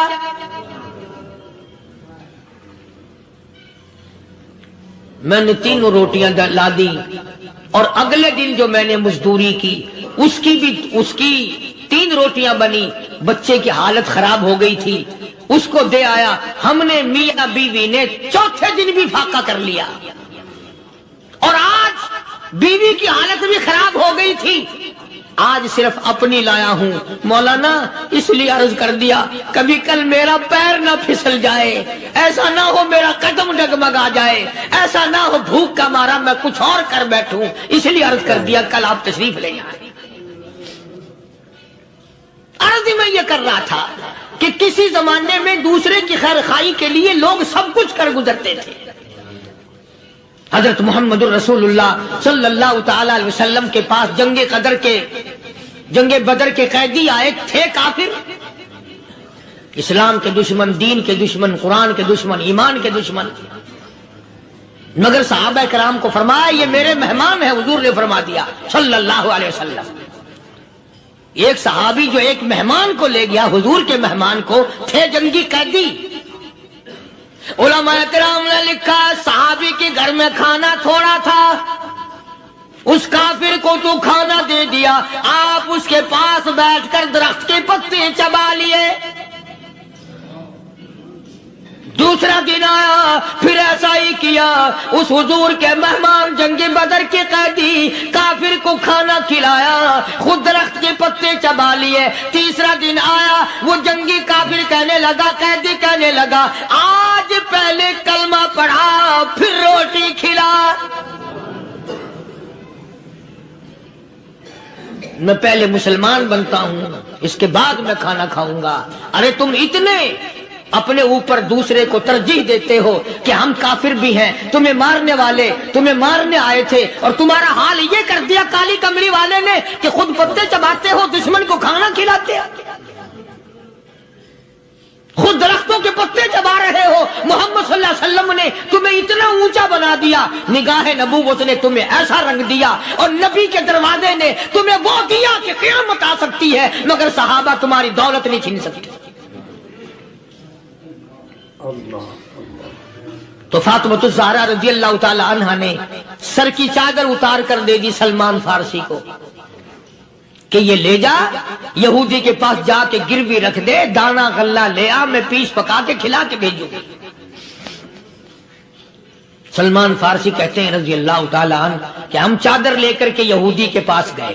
D: میں نے 3 روٹیاں لا دی اور اگلے دن جو میں نے مزدوری کی اس کی 3 روٹیاں بنی، بچے کی حالت خراب ہو گئی تھی، اس کو دے آیا۔ ہم نے میاں بیوی نے چوتھے دن بھی فاقہ کر لیا اور آج بیوی کی حالت بھی خراب ہو گئی تھی، آج صرف اپنی لایا ہوں مولانا، اس لیے عرض کر دیا کبھی کل میرا پیر نہ پھسل جائے، ایسا نہ ہو میرا قدم ڈگمگا جائے، ایسا نہ ہو بھوک کا مارا میں کچھ اور کر بیٹھوں، اس لیے عرض کر دیا کل آپ تشریف لے جائیں۔ عرض میں یہ کر رہا تھا کہ کسی زمانے میں دوسرے کی خیر خواہی کے لیے لوگ سب کچھ کر گزرتے تھے۔ حضرت محمد الرسول اللہ صلی اللہ تعالی علیہ وسلم کے پاس جنگ بدر کے قیدی آئے تھے، کافر، اسلام کے دشمن، دین کے دشمن، قرآن کے دشمن، ایمان کے دشمن، مگر صحابہ کرام کو فرمایا یہ میرے مہمان ہیں، حضور نے فرما دیا صلی اللہ علیہ وسلم۔ ایک صحابی جو ایک مہمان کو لے گیا، حضور کے مہمان کو، تھے جنگی قیدی۔ علماء کرام نے لکھا صحابی کے گھر میں کھانا تھوڑا تھا، اس کافر کو تو کھانا دے دیا، آپ اس کے پاس بیٹھ کر درخت کے پتے چبا لیے۔ دوسرا دن آیا، پھر ایسا ہی کیا، اس حضور کے مہمان جنگ بدر کے قیدی کافر کو کھانا کھلایا، خود درخت کے پتے چبا لیے۔ تیسرا دن آیا، وہ جنگی کافر کہنے لگا، قیدی کہنے لگا آج پہلے کلمہ پڑھا پھر روٹی کھلا، میں پہلے مسلمان بنتا ہوں اس کے بعد میں کھانا کھاؤں گا۔ ارے تم اتنے اپنے اوپر دوسرے کو ترجیح دیتے ہو کہ ہم کافر بھی ہیں، تمہیں مارنے والے تمہیں مارنے آئے تھے، اور تمہارا حال یہ کر دیا کالی کملی والے نے کہ خود پتے چباتے ہو، دشمن کو کھانا کھلاتے ہو، خود درختوں کے پتے چبا رہے ہو۔ محمد صلی اللہ علیہ وسلم نے تمہیں اتنا اونچا بنا دیا، نگاہ نبوت نے تمہیں ایسا رنگ دیا، اور نبی کے دروازے نے تمہیں وہ دیا کہ قیامت آ سکتی ہے، مگر صحابہ تمہاری دولت نہیں چھین سکتے۔ تو فاطمۃ الزہرا رضی اللہ تعالی عنہا نے سر کی چادر اتار کر دے دی سلمان فارسی کو کہ یہ لے جا، یہودی کے پاس جا کے گروی رکھ دے، دانا غلہ لے آ، میں پیس پکا کے کھلا کے بھیجوں۔ سلمان فارسی کہتے ہیں رضی اللہ تعالی عنہ کہ ہم چادر لے کر کے یہودی کے پاس گئے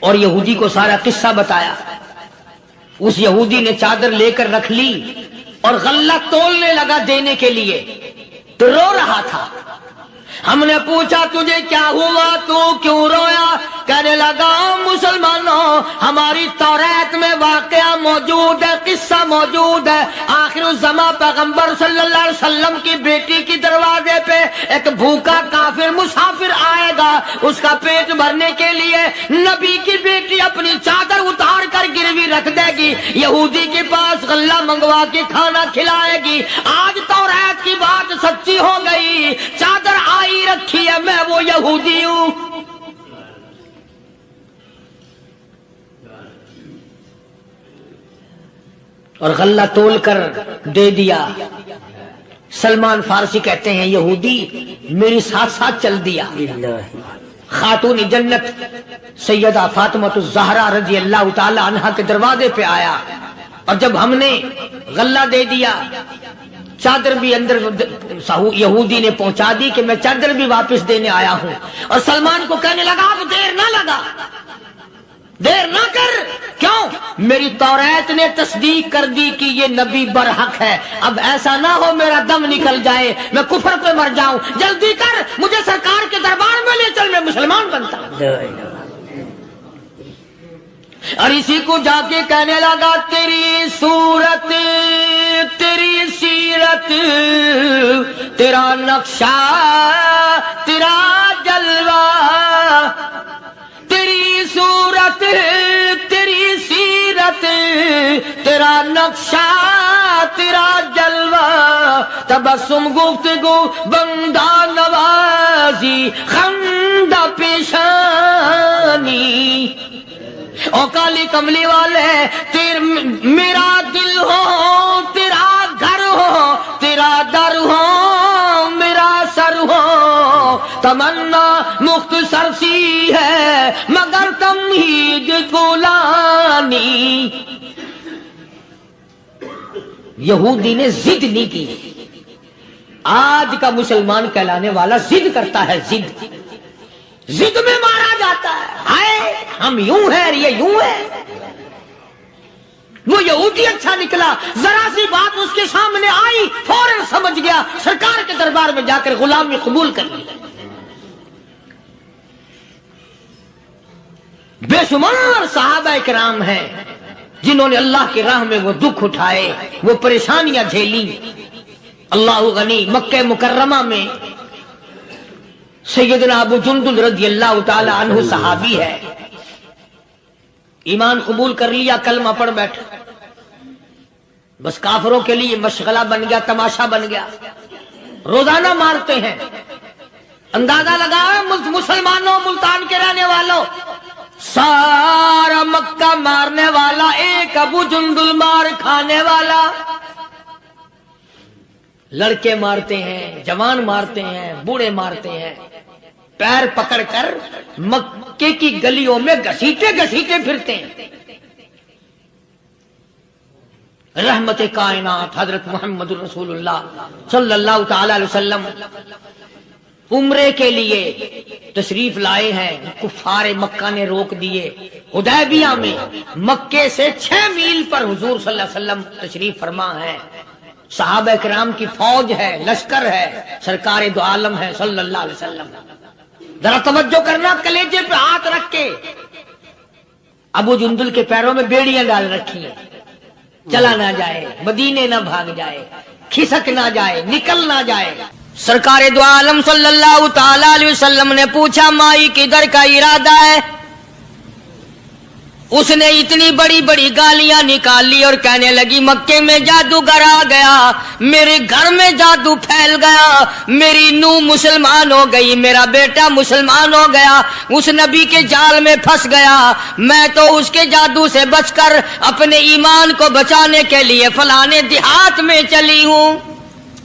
D: اور یہودی کو سارا قصہ بتایا۔ اس یہودی نے چادر لے کر رکھ لی اور غلہ تولنے لگا دینے کے لیے، تو رو رہا تھا۔ ہم نے پوچھا تجھے کیا ہوا، تو کیوں رویا؟ کہنے لگا مسلمانوں، ہماری توریت میں واقعہ موجود ہے، قصہ موجود ہے، آخر الزمان پیغمبر صلی اللہ علیہ وسلم کی بیٹی کی دروازے پہ ایک بھوکا کافر مسافر آئے گا، اس کا پیٹ بھرنے کے لیے نبی کی بیٹی اپنی چادر اتار کر گروی رکھ دے گی، یہودی کے پاس غلہ منگوا کے کھانا کھلائے گی۔ آج توریت کی بات سچی ہو گئی، چادر آئی رکھی ہے، میں وہ یہودی ہوں۔ اور غلہ تول کر دے دیا۔ سلمان فارسی کہتے ہیں یہودی میری ساتھ ساتھ چل دیا۔ خاتون جنت سیدہ فاطمۃ الزہرا رضی اللہ تعالی عنہا کے دروازے پہ آیا، اور جب ہم نے غلہ دے دیا، چادر بھی اندر یہودی نے پہنچا دی کہ میں چادر بھی واپس دینے آیا ہوں، اور سلمان کو کہنے لگا اب دیر نہ لگا، دیر نہ کر، کیوں؟ میری توریت نے تصدیق کر دی کہ یہ نبی برحق ہے، اب ایسا نہ ہو میرا دم نکل جائے، میں کفر پہ مر جاؤں، جلدی کر، مجھے سرکار کے دربار میں لے چل، میں مسلمان بنتا ہوں۔ اور اسی کو جا کے کہنے لگا تیری صورت، تیری سیرت، تیرا نقشہ، تیرا جلوہ، تیری صورت، تیری سیرت، تیرا نقشہ، تیرا جلوہ، تبسم گفتگو بندہ نوازی، خندہ پیشانی، او کالی کملی والے میرا دل ہو، تیرا گھر ہو، تیرا در ہو، میرا سر ہو، تمنا مختصر سی ہے مگر تمہید طولانی۔ یہودی نے ضد نہیں کی۔ آج کا مسلمان کہلانے والا ضد کرتا ہے، ضد میں مارا جاتا ہے، ہائے ہم یوں ہیں اور یہ یوں ہے۔ وہ یہودی اچھا نکلا، ذرا سی بات اس کے سامنے آئی فوراً سمجھ گیا، سرکار کے دربار میں جا کر غلامی قبول کر لی۔ بے شمار صحابہ کرام ہیں جنہوں نے اللہ کی راہ میں وہ دکھ اٹھائے، وہ پریشانیاں جھیلی۔ اللہ غنی، مکہ مکرمہ میں سیدنا ابو جندل رضی اللہ تعالی عنہ صحابی ہے، ایمان قبول کر لیا، کلمہ پڑھ بیٹھا، بس کافروں کے لیے مشغلہ بن گیا، تماشا بن گیا، روزانہ مارتے ہیں۔ اندازہ لگاؤ مسلمانوں، ملتان کے رہنے والوں، سارا مکہ مارنے والا ایک ابو جندل مار کھانے والا۔ لڑکے مارتے ہیں، جوان مارتے ہیں، بوڑھے مارتے ہیں، پیر پکڑ کر مکے کی گلیوں میں گھسیٹے گھسیٹے پھرتے ہیں۔ رحمت کائنات حضرت محمد رسول اللہ صلی اللہ تعالی علیہ وسلم عمرے کے لیے تشریف لائے ہیں، کفار مکہ نے روک دیے۔ حدیبیہ میں مکے سے 6 میل پر حضور صلی اللہ علیہ وسلم تشریف فرما ہے، صحابہ کرام کی فوج ہے، لشکر ہے، سرکار دو عالم ہے صلی اللہ علیہ وسلم۔ ذرا توجہ کرنا، کلیجے پہ ہاتھ رکھ کے ابو جندل کے پیروں میں بیڑیاں ڈال رکھی ہیں، چلا نہ جائے، مدینے نہ بھاگ جائے، کھسک نہ جائے، نکل نہ جائے۔
B: سرکار دو عالم صلی اللہ تعالی علیہ وسلم نے پوچھا مائی کدھر کا ارادہ ہے؟ اس نے اتنی بڑی بڑی گالیاں نکالی اور کہنے لگی مکے میں جادوگر آ گیا، میرے گھر میں جادو پھیل گیا، میری نوح مسلمان ہو گئی، میرا بیٹا مسلمان ہو گیا، اس نبی کے جال میں پھنس گیا، میں تو اس کے جادو سے بچ کر اپنے ایمان کو بچانے کے لیے فلانے دیہات میں چلی ہوں۔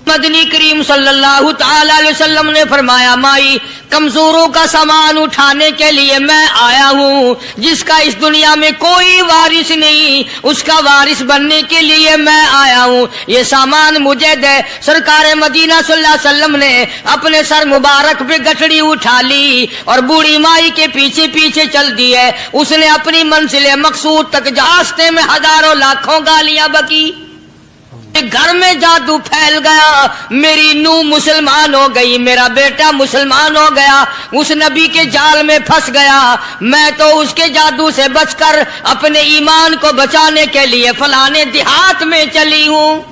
B: مدنی کریم صلی اللہ تعالی علیہ وسلم نے فرمایا مائی کمزوروں کا سامان اٹھانے کے لیے میں آیا ہوں، جس کا اس دنیا میں کوئی وارث نہیں، اس کا وارث بننے کے لیے میں آیا ہوں، یہ سامان مجھے دے۔ سرکار مدینہ صلی اللہ علیہ وسلم نے اپنے سر مبارک پہ گٹھڑی اٹھا لی اور بوڑھی مائی کے پیچھے پیچھے چل دی ہے۔ اس نے اپنی منزل مقصود تک راستے میں ہزاروں لاکھوں گالیاں بکی، گھر میں جادو پھیل گیا، میری نوح مسلمان ہو گئی، میرا بیٹا مسلمان ہو گیا، اس نبی کے جال میں پھنس گیا، میں تو اس کے جادو سے بچ کر اپنے ایمان کو بچانے کے لیے فلانے دیہات میں چلی ہوں۔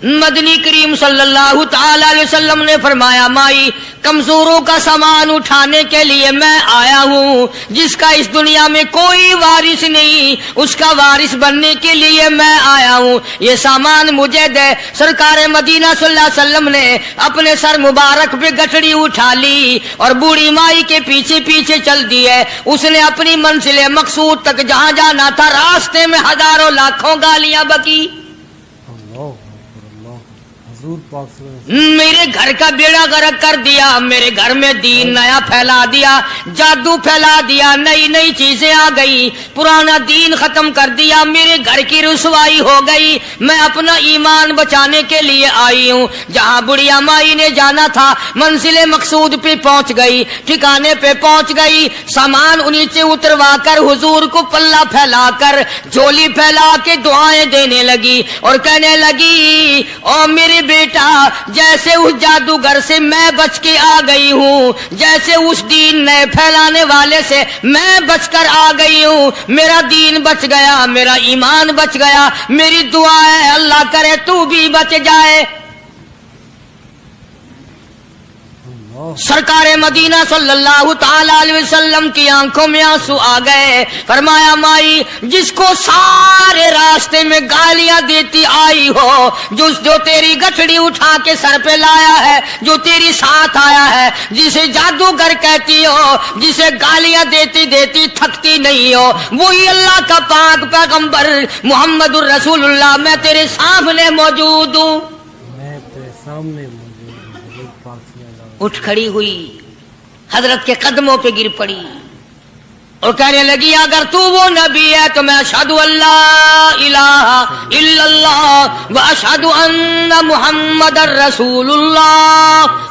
B: مدنی کریم صلی اللہ تعالی علیہ وسلم نے فرمایا مائی کمزوروں کا سامان اٹھانے کے لیے میں آیا ہوں، جس کا اس دنیا میں کوئی وارث نہیں، اس کا وارث بننے کے لیے میں آیا ہوں، یہ سامان مجھے دے۔ سرکار مدینہ صلی اللہ علیہ وسلم نے اپنے سر مبارک پہ گٹھڑی اٹھا لی اور بوڑھی مائی کے پیچھے پیچھے چل دی ہے۔ اس نے اپنی منزل مقصود تک جہاں جانا تھا راستے میں ہزاروں لاکھوں گالیاں بکی۔ میرے گھر کا بیڑا غرق کر دیا، میرے گھر میں دین نیا پھیلا دیا، جادو پھیلا دیا، نئی نئی چیزیں آ گئی، پرانا دین ختم کر دیا، میرے گھر کی رسوائی ہو گئی، میں اپنا ایمان بچانے کے لیے آئی ہوں۔ جہاں بڑھیا مائی نے جانا تھا منزل مقصود پہ پہنچ گئی، ٹھکانے پہ پہنچ گئی، سامان نیچے اتروا کر حضور کو پلہ پھیلا کر جھولی پھیلا کے دعائیں دینے لگی اور کہنے لگی او میرے بیٹا جیسے اس جادوگر سے میں بچ کے آ گئی ہوں، جیسے اس دین نئے پھیلانے والے سے میں بچ کر آ گئی ہوں، میرا دین بچ گیا، میرا ایمان بچ گیا، میری دعا ہے اللہ کرے تو بھی بچ جائے۔ سرکار مدینہ صلی اللہ تعالی علیہ وسلم کی آنکھوں میں آنسو آ گئے، فرمایا مائی جس کو سارے راستے میں گالیاں دیتی آئی ہو، جو تیری گٹھڑی اٹھا کے سر پہ لایا ہے، جو تیری ساتھ آیا ہے، جسے جادوگر کہتی ہو، جسے گالیاں دیتی دیتی تھکتی نہیں ہو، وہی اللہ کا پاک پیغمبر محمد الرسول اللہ، میں تیرے سامنے موجود ہوں۔ اٹھ کھڑی ہوئی، حضرت کے قدموں پہ گر پڑی اور کہنے لگی اگر تو وہ نبی ہے تو میں اشہد ان لا الہ الا اللہ و اشہد ان محمد رسول اللہ،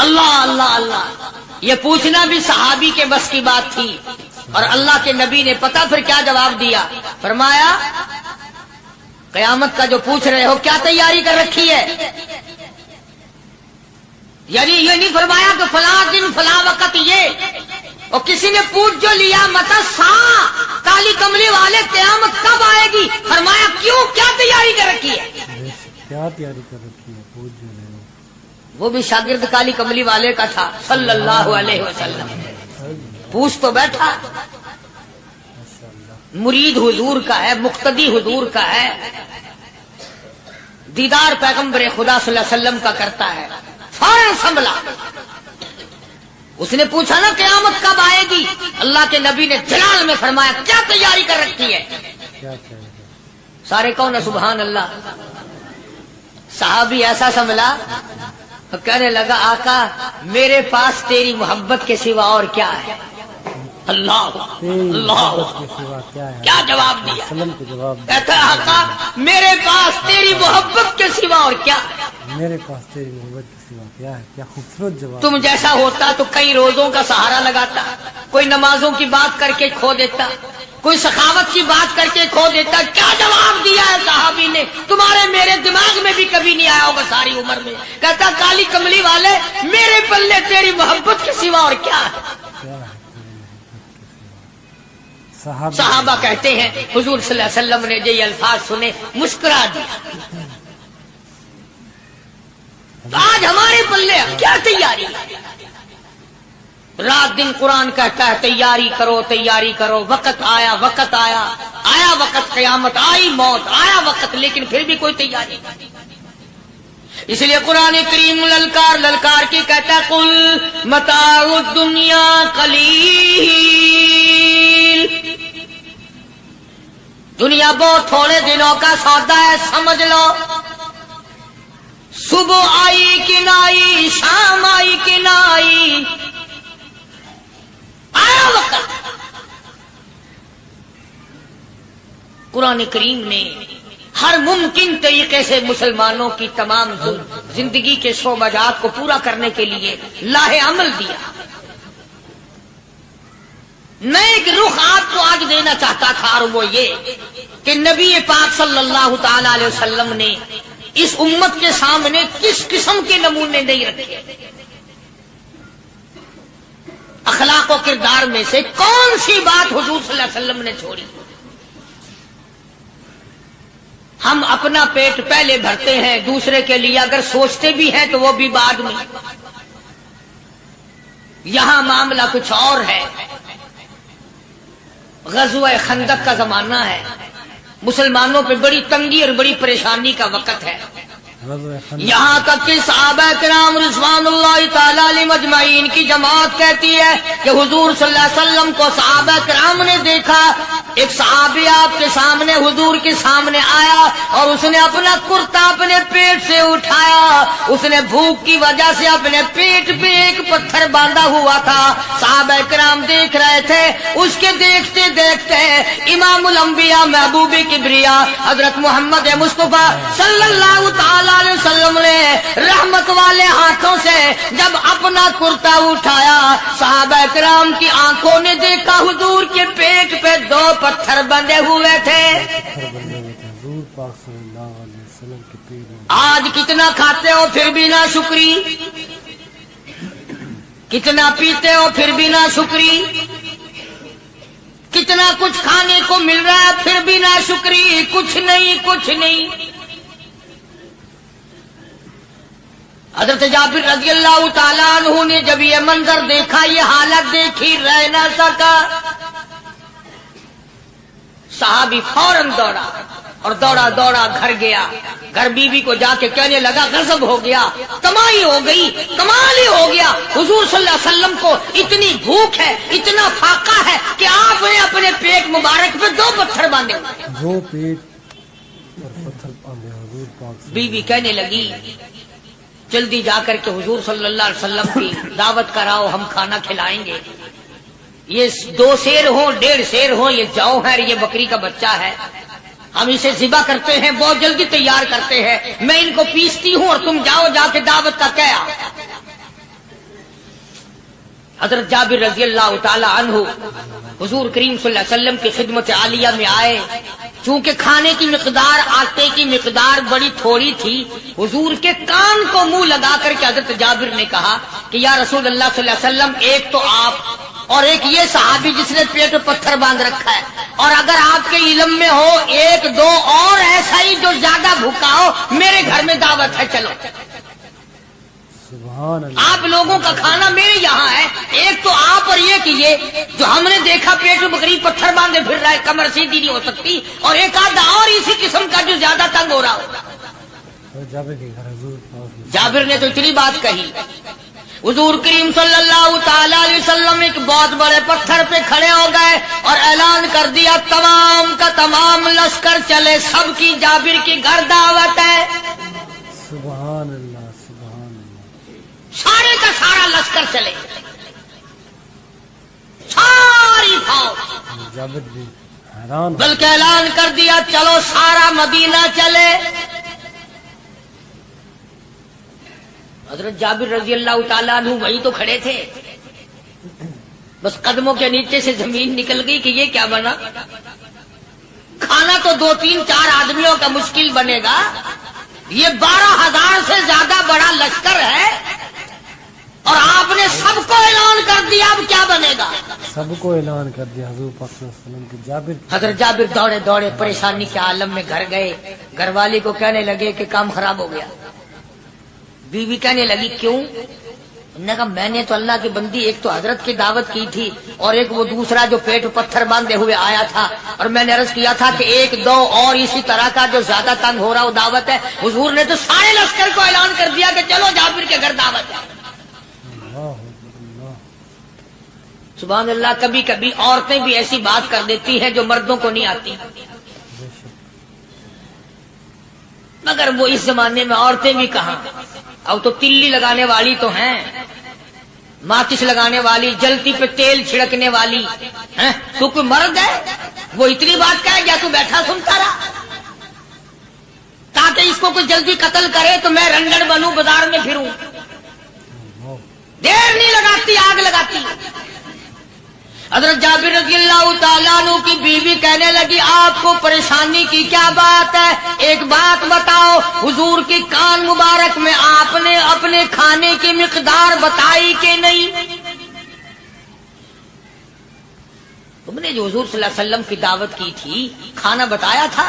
D: اللہ اللہ اللہ، یہ پوچھنا بھی صحابی کے بس کی بات تھی. اور اللہ کے نبی نے پتہ پھر کیا جواب دیا؟ فرمایا قیامت کا جو پوچھ رہے ہو کیا تیاری کر رکھی ہے؟ یعنی یہ نہیں فرمایا کہ فلاں دن فلاں وقت یہ، اور کسی نے پوچھ جو لیا متا سا کالی کملی والے قیامت کب آئے گی؟ فرمایا کیوں، کیا تیاری کر رکھی ہے؟
E: کیا تیاری کر رکھی ہے؟ پوچھ جو رہے ہو.
D: وہ بھی شاگرد کالی کملی والے کا تھا صلی اللہ علیہ وسلم. پوچھ تو بیٹھا، مرید حضور کا ہے، مقتدی حضور کا ہے، دیدار پیغمبر خدا صلی اللہ علیہ وسلم کا کرتا ہے. فوراً سنبھلا. اس نے پوچھا نا قیامت کب آئے گی؟ اللہ کے نبی نے جلال میں فرمایا کیا تیاری کر رکھی ہے؟
E: کیا کہہ
D: سارے کون ہے سبحان اللہ. صحابی ایسا سنبھلا، کہنے لگا آقا میرے پاس تیری محبت کے سوا اور کیا ہے؟ اللہ اللہ،
E: کے سوا کیا ہے؟
D: کیا جواب دیا؟
E: سلم کو جواب دیا.
D: کہتا ہے آقا میرے پاس تیری محبت کے سوا اور کیا ہے؟
E: میرے پاس تیری محبت کے سوا کیا ہے؟ کیا خوبصورت جواب.
D: تم جیسا ہوتا تو کئی روزوں کا سہارا لگاتا، کوئی نمازوں کی بات کر کے کھو دیتا، کوئی سخاوت کی بات کر کے کھو دیتا. کیا جواب دیا ہے صحابی نے؟ تمہارے میرے دماغ میں بھی کبھی نہیں آیا ہوگا ساری عمر میں. کہتا کالی کملی والے میرے پلے تیری محبت کے سوا اور کیا ہے؟
E: کیا ہے؟ صحابہ
D: صحابہ کہتے ہیں حضور صلی اللہ علیہ وسلم نے جو یہ الفاظ سنے مسکرا دیا. تو آج ہمارے پلے کیا تیاری ہے؟ رات دن قرآن کہتا ہے تیاری کرو تیاری کرو، وقت آیا وقت آیا، آیا وقت، قیامت آئی، موت آیا وقت، لیکن پھر بھی کوئی تیاری نہیں. اس لیے قرآن کریم للکار للکار کی کہتا ہے قل متاع الدنیا قلیل، دنیا بہت تھوڑے دنوں کا سودا ہے سمجھ لو. صبح آئی کہ نہ آئی، شام آئی کہ نہ آئی، آیا وقت. قرآن کریم نے ہر ممکن طریقے سے مسلمانوں کی تمام زندگی کے شعبہ جات کو پورا کرنے کے لیے لاہ عمل دیا. میں ایک رخ آپ کو آج دینا چاہتا تھا، اور وہ یہ کہ نبی پاک صلی اللہ تعالی علیہ وسلم نے اس امت کے سامنے کس قسم کے نمونے نہیں رکھے. اخلاق و کردار میں سے کون سی بات حضور صلی اللہ علیہ وسلم نے چھوڑی؟ ہم اپنا پیٹ پہلے بھرتے ہیں، دوسرے کے لیے اگر سوچتے بھی ہیں تو وہ بھی بعد میں. یہاں معاملہ کچھ اور ہے. غزوہ خندق کا زمانہ ہے، مسلمانوں پہ بڑی تنگی اور بڑی پریشانی کا وقت ہے. یہاں تک کہ صحابہ کرام رضوان اللہ تعالی علیہم اجمعین کی جماعت کہتی ہے کہ حضور صلی اللہ علیہ وسلم کو صحابہ کرام نے دیکھا. ایک صحابی آپ کے سامنے حضور کے سامنے آیا اور اس نے اپنا کرتا اپنے پیٹ سے اٹھایا. اس نے بھوک کی وجہ سے اپنے پیٹ پہ ایک پتھر باندھا ہوا تھا. صحابہ کرام دیکھ رہے تھے. اس کے دیکھتے دیکھتے امام الانبیاء محبوب کبریا حضرت محمد مصطفیٰ صلی اللہ تعالی علیہ وسلم نے رحمت والے ہاتھوں سے جب اپنا کرتا اٹھایا، صحابہ کرام کی آنکھوں نے دیکھا حضور کے پیٹ پہ 2 پتھر بندھے ہوئے تھے. آج کتنا کھاتے ہو پھر بھی نہ شکری، کتنا پیتے ہو پھر بھی نہ شکری، کتنا کچھ کھانے کو مل رہا ہے پھر بھی نہ شکری، کچھ نہیں کچھ نہیں. حضرت جابر رضی اللہ تعالیٰ عنہ نے جب یہ منظر دیکھا، یہ حالت دیکھی، رہ نہ سکا. صحابی فوراً دوڑا اور دوڑا دوڑا گھر گیا. گھر بیوی کو جا کے کہنے لگا غضب ہو گیا، کمائی ہو گئی، کمال ہی ہو گیا. حضور صلی اللہ علیہ وسلم کو اتنی بھوک ہے، اتنا فاقہ ہے کہ آپ نے اپنے پیٹ مبارک پہ 2 پتھر باندھے.
E: 2 پیٹ اور پتھر باندھے حضور پاک.
D: بیوی کہنے لگی جلدی جا کر کے حضور صلی اللہ علیہ وسلم کی دعوت کراؤ، ہم کھانا کھلائیں گے. یہ 2 سیر ہوں 1.5 سیر ہوں، یہ جو ہے یہ بکری کا بچہ ہے، ہم اسے ذبح کرتے ہیں، بہت جلدی تیار کرتے ہیں، میں ان کو پیستی ہوں اور تم جاؤ جا کے دعوت کا کیا. حضرت جابر رضی اللہ تعالی عنہ حضور کریم صلی اللہ علیہ وسلم کی خدمت عالیہ میں آئے. چونکہ کھانے کی مقدار، آٹے کی مقدار بڑی تھوڑی تھی، حضور کے کان کو منہ لگا کر کے حضرت جابر نے کہا کہ یا رسول اللہ صلی اللہ علیہ وسلم، ایک تو آپ اور ایک یہ صحابی جس نے پیٹ میں پتھر باندھ رکھا ہے، اور اگر آپ کے علم میں ہو ایک دو اور ایسا ہی جو زیادہ بھوکا ہو، میرے گھر میں دعوت ہے، چلو.
E: سبحان اللہ.
D: آپ لوگوں کا کھانا میرے یہاں ہے. ایک تو آپ اور یہ کہ یہ جو ہم نے دیکھا پیٹ میں بکری پتھر باندھے پھر رہا ہے، کمر سیدھی نہیں ہو سکتی، اور ایک آدھا اور اسی قسم کا جو زیادہ تنگ ہو رہا ہو.
E: جابر کے گھر حضور
D: جابر نے تو اتنی بات کہی. حضور کریم صلی اللہ تعالی علیہ وسلم ایک بہت بڑے پتھر پہ کھڑے ہو گئے اور اعلان کر دیا تمام کا تمام لشکر چلے، سب کی جابر کی گھر دعوت ہے.
E: سبحان اللہ سبحان اللہ.
D: سارے کا سارا لشکر چلے، ساری فوج.
E: جابر بھی حیران.
D: بلکہ اعلان کر دیا چلو سارا مدینہ چلے. حضرت جابر رضی اللہ تعالیٰ عنہ وہی تو کھڑے تھے، بس قدموں کے نیچے سے زمین نکل گئی کہ یہ کیا بنا. کھانا تو 2-3-4 آدمیوں کا مشکل بنے گا، یہ 12,000 سے زیادہ بڑا لشکر ہے، اور آپ نے سب کو اعلان کر دیا، اب کیا بنے گا.
E: سب کو اعلان کر دیا حضور پاک صلی اللہ علیہ وسلم کی. جابر
D: حضرت جابر دوڑے دوڑے پریشانی کے عالم میں گھر گئے. گھر والی کو کہنے لگے کہ کام خراب ہو گیا. بیوی کہنے لگی کیوں؟ انہوں نے کہا میں نے تو اللہ کی بندی ایک تو حضرت کی دعوت کی تھی، اور ایک وہ دوسرا جو پیٹ پتھر باندھے ہوئے آیا تھا، اور میں نے عرض کیا تھا کہ ایک دو اور اسی طرح کا جو زیادہ تنگ ہو رہا وہ دعوت ہے. حضور نے تو سارے لشکر کو اعلان کر دیا کہ چلو جابر کے گھر دعوت ہے.
E: اللہ اللہ.
D: سبحان اللہ. کبھی کبھی عورتیں بھی ایسی بات کر دیتی ہیں جو مردوں کو نہیں آتی،
E: بے شک.
D: مگر وہ اس زمانے میں عورتیں بھی کہاں، اب تو تلی لگانے والی تو ہیں، ماچس لگانے والی، جلتی پہ تیل چھڑکنے والی ہیں. تو کوئی مرد ہے وہ اتنی بات کہے گیا تو بیٹھا سنتا رہا تاکہ اس کو کوئی جلدی قتل کرے تو میں رنگڑ بنوں، بازار میں پھروں. دیر نہیں لگاتی، آگ لگاتی. حضرت جابر رضی اللہ تعالیٰ عنہ کی بیوی کہنے لگی آپ کو پریشانی کی کیا بات ہے، ایک بات بتاؤ. حضور کی کان مبارک میں آپ نے اپنے کھانے کی مقدار بتائی کہ نہیں؟ تم نے جو حضور صلی اللہ علیہ وسلم کی دعوت کی تھی کھانا بتایا تھا؟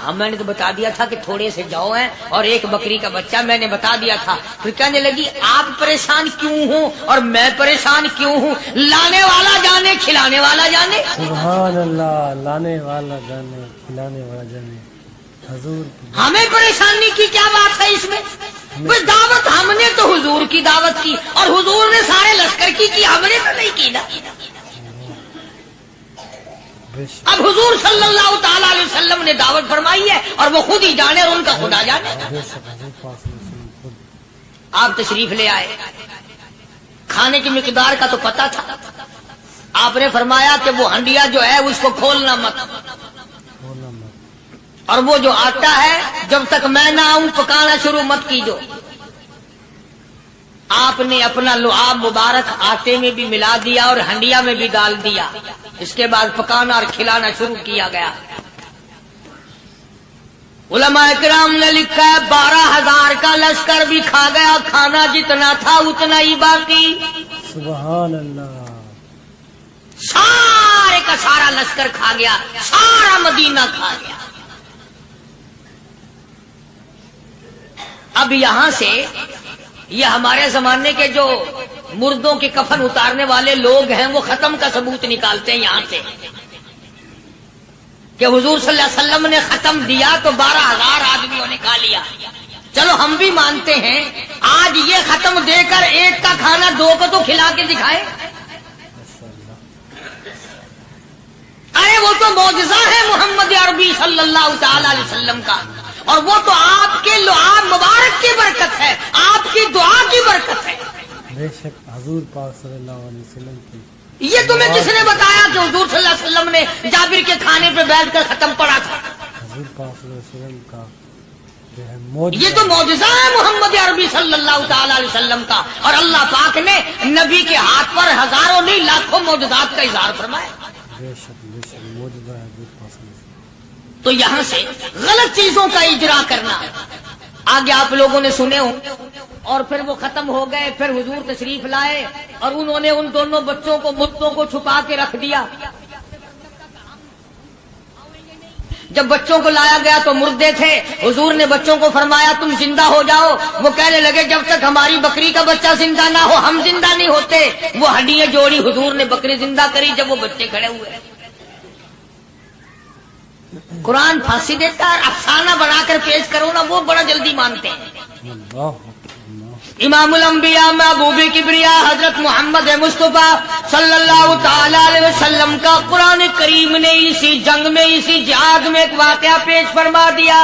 D: ہاں میں نے تو بتا دیا تھا کہ تھوڑے سے جو ہیں اور ایک بکری کا بچہ، میں نے بتا دیا تھا. پھر کہنے لگی آپ پریشان کیوں ہوں اور میں پریشان کیوں ہوں؟ لانے والا جانے کھلانے والا جانے.
E: سبحان اللہ. لانے والا جانے کھلانے والا جانے. حضور کی
D: ہمیں پریشانی کی کیا بات ہے اس میں؟ کوئی دعوت ہم نے تو حضور کی دعوت کی، اور حضور نے سارے لشکر کی ہم نے تو نہیں کی نا.
E: بے شک.
D: اب حضور صلی اللہ تعالی علیہ وسلم نے دعوت فرمائی ہے اور وہ خود ہی جانے اور ان کا خدا جانے.
E: بے شک حضور پاک صلی اللہ علیہ وسلم خود.
D: آپ تشریف لے آئے، کھانے کی مقدار کا تو پتا تھا. آپ نے فرمایا کہ وہ ہنڈیا جو ہے اس کو کھولنا مت،
E: بولنا مت.
D: اور وہ جو آٹا ہے جب تک میں نہ آؤں پکانا شروع مت کیجو. آپ نے اپنا لعاب مبارک آٹے میں بھی ملا دیا اور ہنڈیا میں بھی ڈال دیا. اس کے بعد پکانا اور کھلانا شروع کیا گیا. علماء کرام نے لکھا ہے 12,000 کا لشکر بھی کھا گیا، کھانا جتنا تھا اتنا ہی باقی.
E: سبحان اللہ.
D: سارے کا سارا لشکر کھا گیا، سارا مدینہ کھا گیا. اب یہاں سے یہ ہمارے زمانے کے جو مردوں کے کفن اتارنے والے لوگ ہیں وہ ختم کا ثبوت نکالتے ہیں یہاں سے کہ حضور صلی اللہ علیہ وسلم نے ختم دیا تو 12,000 آدمیوں نے کھا لیا. چلو ہم بھی مانتے ہیں آج یہ ختم دے کر ایک کا کھانا 2 کو تو کھلا کے دکھائے. ارے وہ تو معجزہ ہے محمد عربی صلی اللہ تعالی علیہ وسلم کا، اور وہ تو آپ کے لعاب مبارک کی برکت ہے، آپ کی دعا کی برکت ہے.
E: بے شک حضور پاک صلی اللہ علیہ وسلم کی.
D: یہ تمہیں کس نے بتایا کہ حضور صلی اللہ علیہ وسلم نے جابر کے کھانے پہ بیٹھ کر ختم پڑا تھا؟
E: حضور پاک صلی اللہ علیہ وسلم کا
D: یہ تو معجزہ ہے محمد عربی صلی اللہ تعالی علیہ وسلم کا، اور اللہ پاک نے نبی کے ہاتھ پر ہزاروں نہیں لاکھوں معجزات کا اظہار فرمایا۔
E: بے شک موجودہ ہے بالکل پسند۔
D: تو یہاں سے غلط چیزوں کا اجرا کرنا آگے آپ لوگوں نے سنے ہوں، اور پھر وہ ختم ہو گئے، پھر حضور تشریف لائے اور انہوں نے ان دونوں بچوں کو مردوں کو چھپا کے رکھ دیا۔ جب بچوں کو لایا گیا تو مردے تھے، حضور نے بچوں کو فرمایا تم زندہ ہو جاؤ، وہ کہنے لگے جب تک ہماری بکری کا بچہ زندہ نہ ہو ہم زندہ نہیں ہوتے۔ وہ ہڈیاں جوڑی، حضور نے بکری زندہ کری جب وہ بچے کھڑے ہوئے۔ قرآن پھانسی دیتا ہے، افسانہ بنا کر پیش کرو نا، وہ بڑا جلدی مانتے ہیں۔ امام الانبیاء محبوب کبریاء حضرت محمد مصطفیٰ صلی اللہ تعالی علیہ وسلم کا قرآن کریم نے اسی جنگ میں، اسی جہاد میں ایک واقعہ پیش فرما دیا۔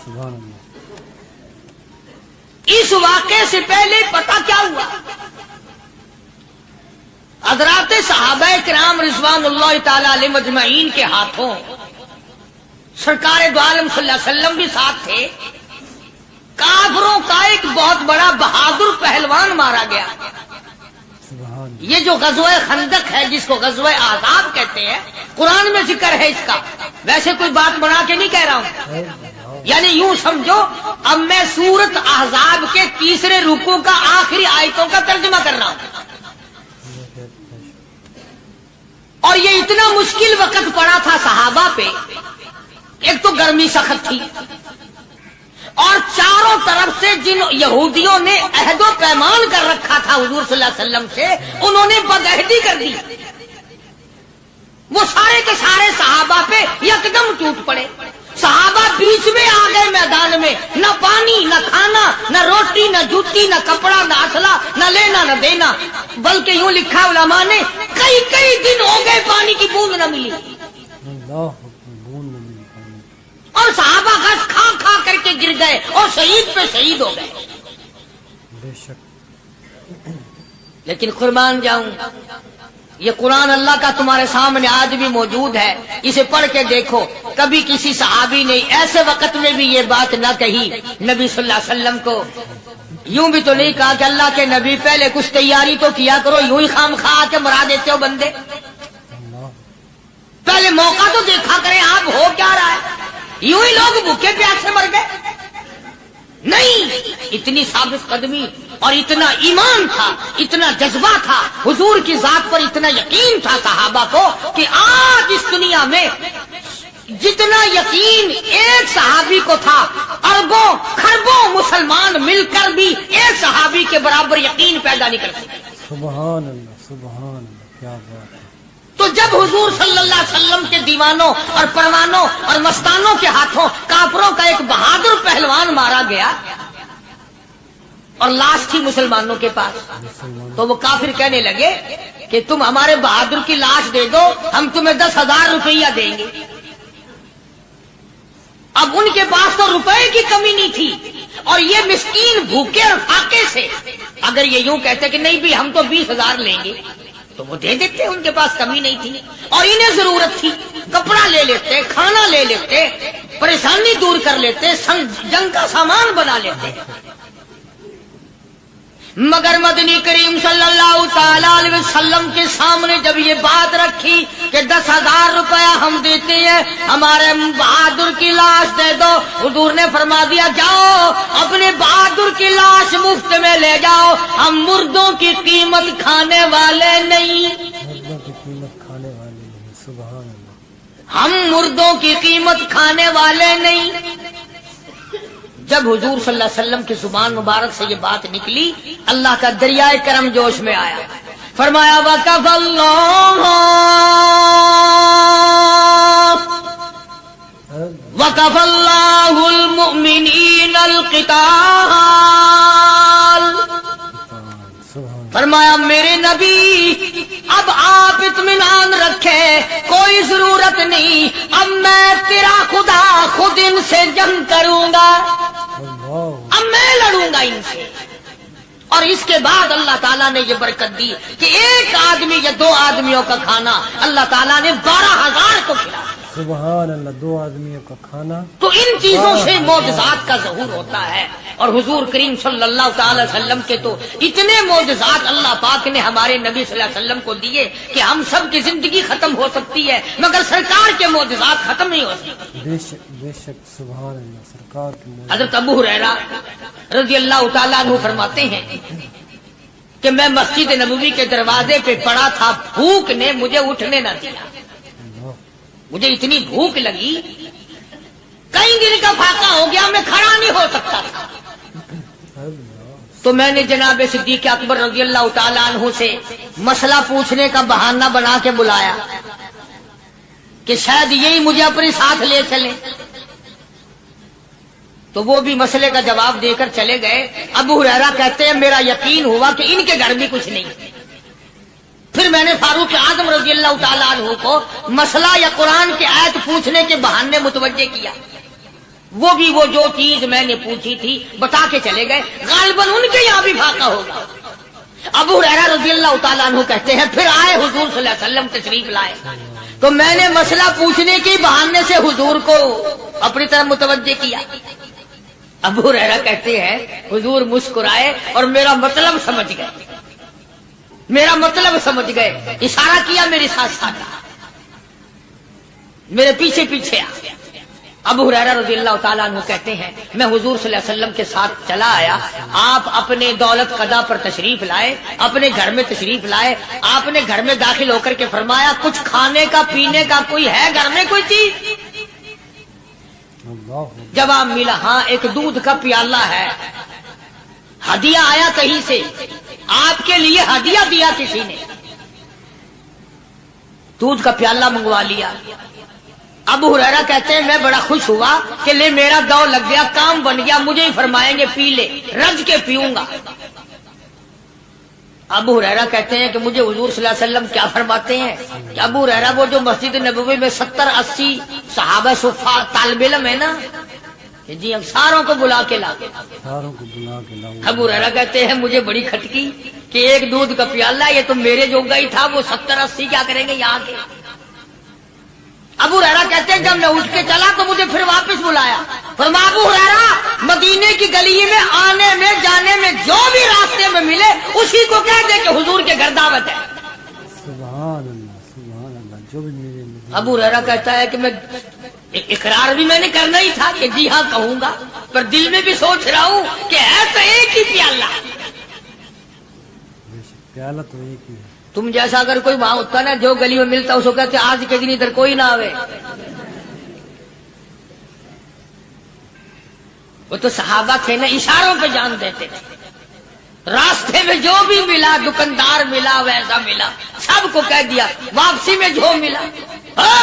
E: سبحان اللہ۔
D: اس واقعے سے پہلے پتہ کیا ہوا؟ حضرات صحابہ کرام رضوان اللہ تعالی علیہ مجمعین کے ہاتھوں سرکار دو عالم صلی اللہ علیہ وسلم بھی ساتھ تھے، کافروں کا ایک بہت بڑا بہادر پہلوان مارا گیا۔
E: سبحان
D: یہ جو غزوہ خندق ہے، جس کو غزوہ احزاب کہتے ہیں، قرآن میں ذکر ہے اس کا، ویسے کوئی بات بنا کے نہیں کہہ رہا ہوں، یعنی یوں سمجھو اب میں سورت احزاب کے تیسرے رکوع کا آخری آیتوں کا ترجمہ کر رہا ہوں۔ اور یہ اتنا مشکل وقت پڑا تھا صحابہ پہ، ایک تو گرمی سخت تھی، اور چاروں طرف سے جن یہودیوں نے عہد و پیمان کر رکھا تھا حضور صلی اللہ علیہ وسلم سے، انہوں نے بدعہدی کر دی۔ وہ سارے کے سارے صحابہ پہ یکدم ٹوٹ پڑے۔ صحابہ بیچ میں آ گئے میدان میں، نہ پانی، نہ کھانا، نہ روٹی، نہ جوتی، نہ کپڑا، نہ اسلحہ، نہ لینا نہ دینا، بلکہ یوں لکھا علماء نے کئی کئی دن ہو گئے پانی کی بوند نہ ملی،
E: اللہ بون میں ملی پانی۔
D: اور صحابہ گھاس کھا کھا کر کے گر گئے اور شہید پہ شہید ہو گئے۔
E: بے شک
D: لیکن قربان جاؤں، یہ قرآن اللہ کا تمہارے سامنے آج بھی موجود ہے، اسے پڑھ کے دیکھو۔ کبھی کسی صحابی نے ایسے وقت میں بھی یہ بات نہ کہی نبی صلی اللہ علیہ وسلم کو، یوں بھی تو نہیں کہا کہ اللہ کے نبی پہلے کچھ تیاری تو کیا کرو، یوں ہی خام خواہ کے مرا دیتے ہو بندے،
E: اللہ
D: پہلے موقع تو دیکھا کریں آپ ہو کیا رہا ہے، یوں ہی لوگ بھوکے پیاس سے مر گئے۔ نہیں، اتنی ثابت قدمی اور اتنا ایمان تھا، اتنا جذبہ تھا، حضور کی ذات پر اتنا یقین تھا صحابہ کو کہ آج اس دنیا میں جتنا یقین ایک صحابی کو تھا، اربوں خربوں مسلمان مل کر بھی ایک صحابی کے برابر یقین پیدا نہیں کر سکتے۔
E: سبحان اللہ کیا بات ہے۔
D: تو جب حضور صلی اللہ علیہ وسلم کے دیوانوں اور پروانوں اور مستانوں کے ہاتھوں کافروں کا ایک بہادر پہلوان مارا گیا اور لاش تھی مسلمانوں کے پاس، تو وہ کافر کہنے لگے کہ تم ہمارے بہادر کی لاش دے دو، ہم تمہیں 10,000 روپیہ دیں گے۔ اب ان کے پاس تو روپے کی کمی نہیں تھی، اور یہ مسکین بھوکے اور فاقے سے اگر یہ یوں کہتے کہ نہیں بھی ہم تو 20,000 لیں گے تو وہ دے دیتے، ان کے پاس کمی نہیں تھی، اور انہیں ضرورت تھی، کپڑا لے لیتے، کھانا لے لیتے، پریشانی دور کر لیتے، جنگ کا سامان بنا لیتے۔ مگر مدنی کریم صلی اللہ تعالی علیہ وسلم کے سامنے جب یہ بات رکھی کہ 10,000 روپیہ ہم دیتے ہیں، ہمارے بہادر کی لاش دے دو، حضور نے فرما دیا جاؤ اپنے بہادر کی لاش مفت میں لے جاؤ، ہم مردوں کی قیمت کھانے والے نہیں،
E: مردوں کی قیمت کھانے والے نہیں۔ سبحان اللہ
D: ہم مردوں کی قیمت کھانے والے نہیں۔ جب حضور صلی اللہ علیہ وسلم کی زبان مبارک سے یہ بات نکلی، اللہ کا دریائے کرم جوش میں آیا، فرمایا وَكَفَى اللَّهُ الْمُؤْمِنِينَ الْقِتَالَ، فرمایا میرے نبی اب آپ اطمینان رکھیں، کوئی ضرورت نہیں، اب میں تیرا خدا خود ان سے جنگ کروں گا، اب میں لڑوں گا ان سے۔ اور اس کے بعد اللہ تعالیٰ نے یہ برکت دی کہ ایک آدمی یا 2 آدمیوں کا کھانا اللہ تعالیٰ نے 12,000 کو کھلایا۔
E: سبحان اللہ، 2 آدمیوں کا کھانا.
D: تو ان چیزوں سے معجزات کا ظہور ہوتا ہے. اور حضور کریم صلی اللہ تعالی وسلم کے تو اتنے معجزات اللہ پاک نے ہمارے نبی صلی اللہ علیہ وسلم کو دیے کہ ہم سب کی زندگی ختم ہو سکتی ہے مگر سرکار کے معجزات ختم نہیں ہو سکتی.
E: بے شک سبحان اللہ، سرکار کی موت.
D: حضرت ابو ہریرہ رضی اللہ تعالیٰ عنہ فرماتے ہیں کہ میں مسجد نبوی کے دروازے پہ پڑا تھا، بھوک نے مجھے اٹھنے نہ دیا. مجھے اتنی بھوک لگی، کئی دن کا فاقہ ہو گیا، میں کھڑا نہیں ہو سکتا تھا. تو میں نے جناب صدیق اکبر رضی اللہ تعالیٰ عنہ سے مسئلہ پوچھنے کا بہانہ بنا کے بلایا کہ شاید یہی مجھے اپنے ساتھ لے چلے. تو وہ بھی مسئلے کا جواب دے کر چلے گئے. ابو ہریرہ کہتے ہیں میرا یقین ہوا کہ ان کے گھر بھی کچھ نہیں. پھر میں نے فاروق اعظم رضی اللہ تعالیٰ عنہ کو مسئلہ یا قرآن کی آیت پوچھنے کے بہانے متوجہ کیا. وہ بھی وہ جو چیز میں نے پوچھی تھی بتا کے چلے گئے. غالباً ان کے یہاں بھی فاقہ ہوگا. ابو ہریرہ رضی اللہ تعالیٰ عنہ کہتے ہیں پھر آئے حضور صلی اللہ علیہ وسلم تشریف لائے تو میں نے مسئلہ پوچھنے کے بہانے سے حضور کو اپنی طرف متوجہ کیا. ابو ہریرہ کہتے ہیں حضور مسکرائے اور میرا مطلب سمجھ گئے. اشارہ کیا میرے ساتھ ساتھ، میرے پیچھے پیچھے آ. ابو ہریرہ رضی اللہ تعالیٰ عنہ کہتے ہیں میں حضور صلی اللہ علیہ وسلم کے ساتھ چلا آیا. آپ اپنے دولت قضا پر تشریف لائے، اپنے گھر میں تشریف لائے. آپ نے گھر میں داخل ہو کر کے فرمایا کچھ کھانے کا پینے کا کوئی ہے گھر میں کوئی چیز؟ جواب ملا ہاں ایک دودھ کا پیالہ ہے. ہدیہ آیا کہیں سے، آپ کے لیے ہدیہ دیا کسی نے. دودھ کا پیالہ منگوا لیا. ابو ہریرہ کہتے ہیں میں بڑا خوش ہوا کہ لے میرا دو لگ گیا، کام بن گیا. مجھے ہی فرمائیں گے پی لے، رج کے پیوں گا. ابو ہریرہ کہتے ہیں کہ مجھے حضور صلی اللہ علیہ وسلم کیا فرماتے ہیں کہ ابو ہریرہ وہ جو مسجد نبوی میں 70-80 صحابہ صفا طالب علم ہے نا، جی ہم ساروں کو بلا کے لا. ابو ہریرہ کہتے ہیں مجھے بڑی کھٹکی کہ ایک دودھ کا پیالہ یہ تو میرے جوگا ہی تھا، وہ 70-80 کیا کریں گے یہاں کے. ابو ہریرہ کہتے ہیں جب میں اٹھ کے چلا تو مجھے پھر واپس بلایا. فرمایا ابو ہریرہ مدینے کی گلی میں آنے میں جانے میں جو بھی راستے میں ملے اسی کو کہہ دے کہ حضور کے گھر دعوت ہے.
E: سبحان اللہ جو بھی میرے.
D: ابو ہریرہ کہتا ہے کہ میں اقرار بھی میں نے کرنا ہی تھا کہ جی ہاں کہوں گا، پر دل میں بھی سوچ رہا ہوں کہ ہے تو ایک ہی پیالہ.
E: پیالہ تو ایک ہی ہے.
D: تم جیسا اگر کوئی وہاں ہوتا نا جو گلی میں ملتا اس کو کہتے آج کے دن ادھر کوئی نہ آوے. وہ تو صحابہ تھے نا، اشاروں پہ جان دیتے تھے. راستے میں جو بھی ملا، دکاندار ملا ویسا ملا، سب کو کہہ دیا. واپسی میں جو ملا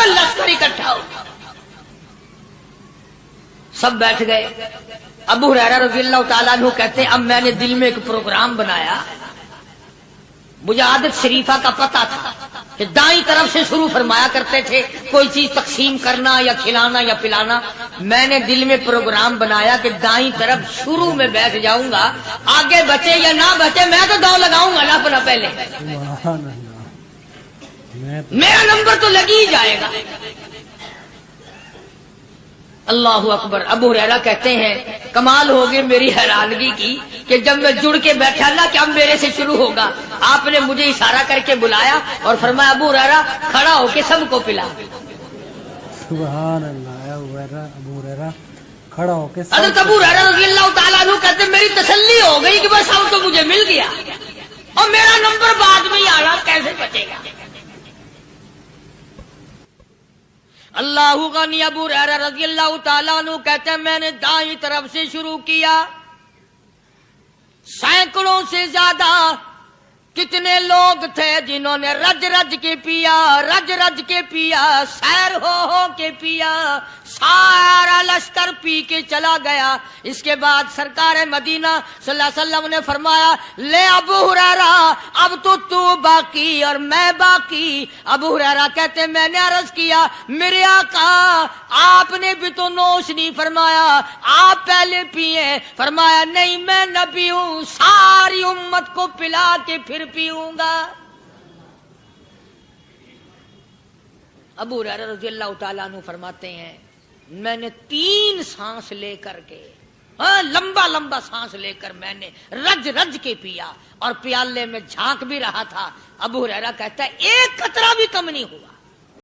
D: لشکر اکٹھا ہو. سب بیٹھ گئے. ابو ہریرہ رضی اللہ تعالیٰ عنہ کہتے ہیں اب میں نے دل میں ایک پروگرام بنایا. مجھے عادت شریفہ کا پتہ تھا کہ دائیں طرف سے شروع فرمایا کرتے تھے کوئی چیز تقسیم کرنا یا کھلانا یا پلانا. میں نے دل میں پروگرام بنایا کہ دائیں طرف شروع میں بیٹھ جاؤں گا، آگے بچے یا نہ بچے میں تو دو لگاؤں گا نا اپنا پہلے. میرا نمبر تو لگ ہی جائے گا. اللہ اکبر. ابو ہریرہ کہتے ہیں کمال ہوگی میری حیرانگی کی کہ جب میں جڑ کے بیٹھا نا کہ اب میرے سے شروع ہوگا، آپ نے مجھے اشارہ کر کے بلایا اور فرمایا ابو ہریرہ کھڑا ہو کے سب کو پلا.
E: سبحان اللہ. ابو ہریرہ کھڑا ہو کے.
D: حضرت ابو ہریرہ رضی اللہ تعالیٰ عنہ کہتے میری تسلی ہو گئی کہ بس اب تو مجھے مل گیا اور میرا نمبر بعد میں ہی آ رہا، کیسے بچے گا. اللہ غنی. ابو ہریرہ رضی اللہ تعالیٰ عنہ کہتے ہیں میں نے دائیں طرف سے شروع کیا. سینکڑوں سے زیادہ کتنے لوگ تھے جنہوں نے رج رج کے پیا، رج رج کے پیا، سیر ہو کے پیا. سارا لشکر پی کے چلا گیا. اس کے بعد سرکار مدینہ صلی اللہ علیہ وسلم نے فرمایا لے ابو ہریرہ اب تو باقی اور میں باقی. ابو ہریرہ کہتے میں نے عرض کیا میرے آقا آپ نے بھی تو نوش نہیں فرمایا، آپ پہلے پیے. فرمایا نہیں میں نہ پیوں، ساری امت کو پلا کے پھر پیوں گا. ابو ہریرہ رضی اللہ تعالیٰ عنہ فرماتے ہیں میں نے 3 سانس لے کر کے لمبا لمبا سانس لے کر میں نے رج رج کے پیا اور پیالے میں جھانک بھی رہا تھا. ابو ہریرہ کہتا ہے ایک قطرہ بھی کم نہیں ہوا.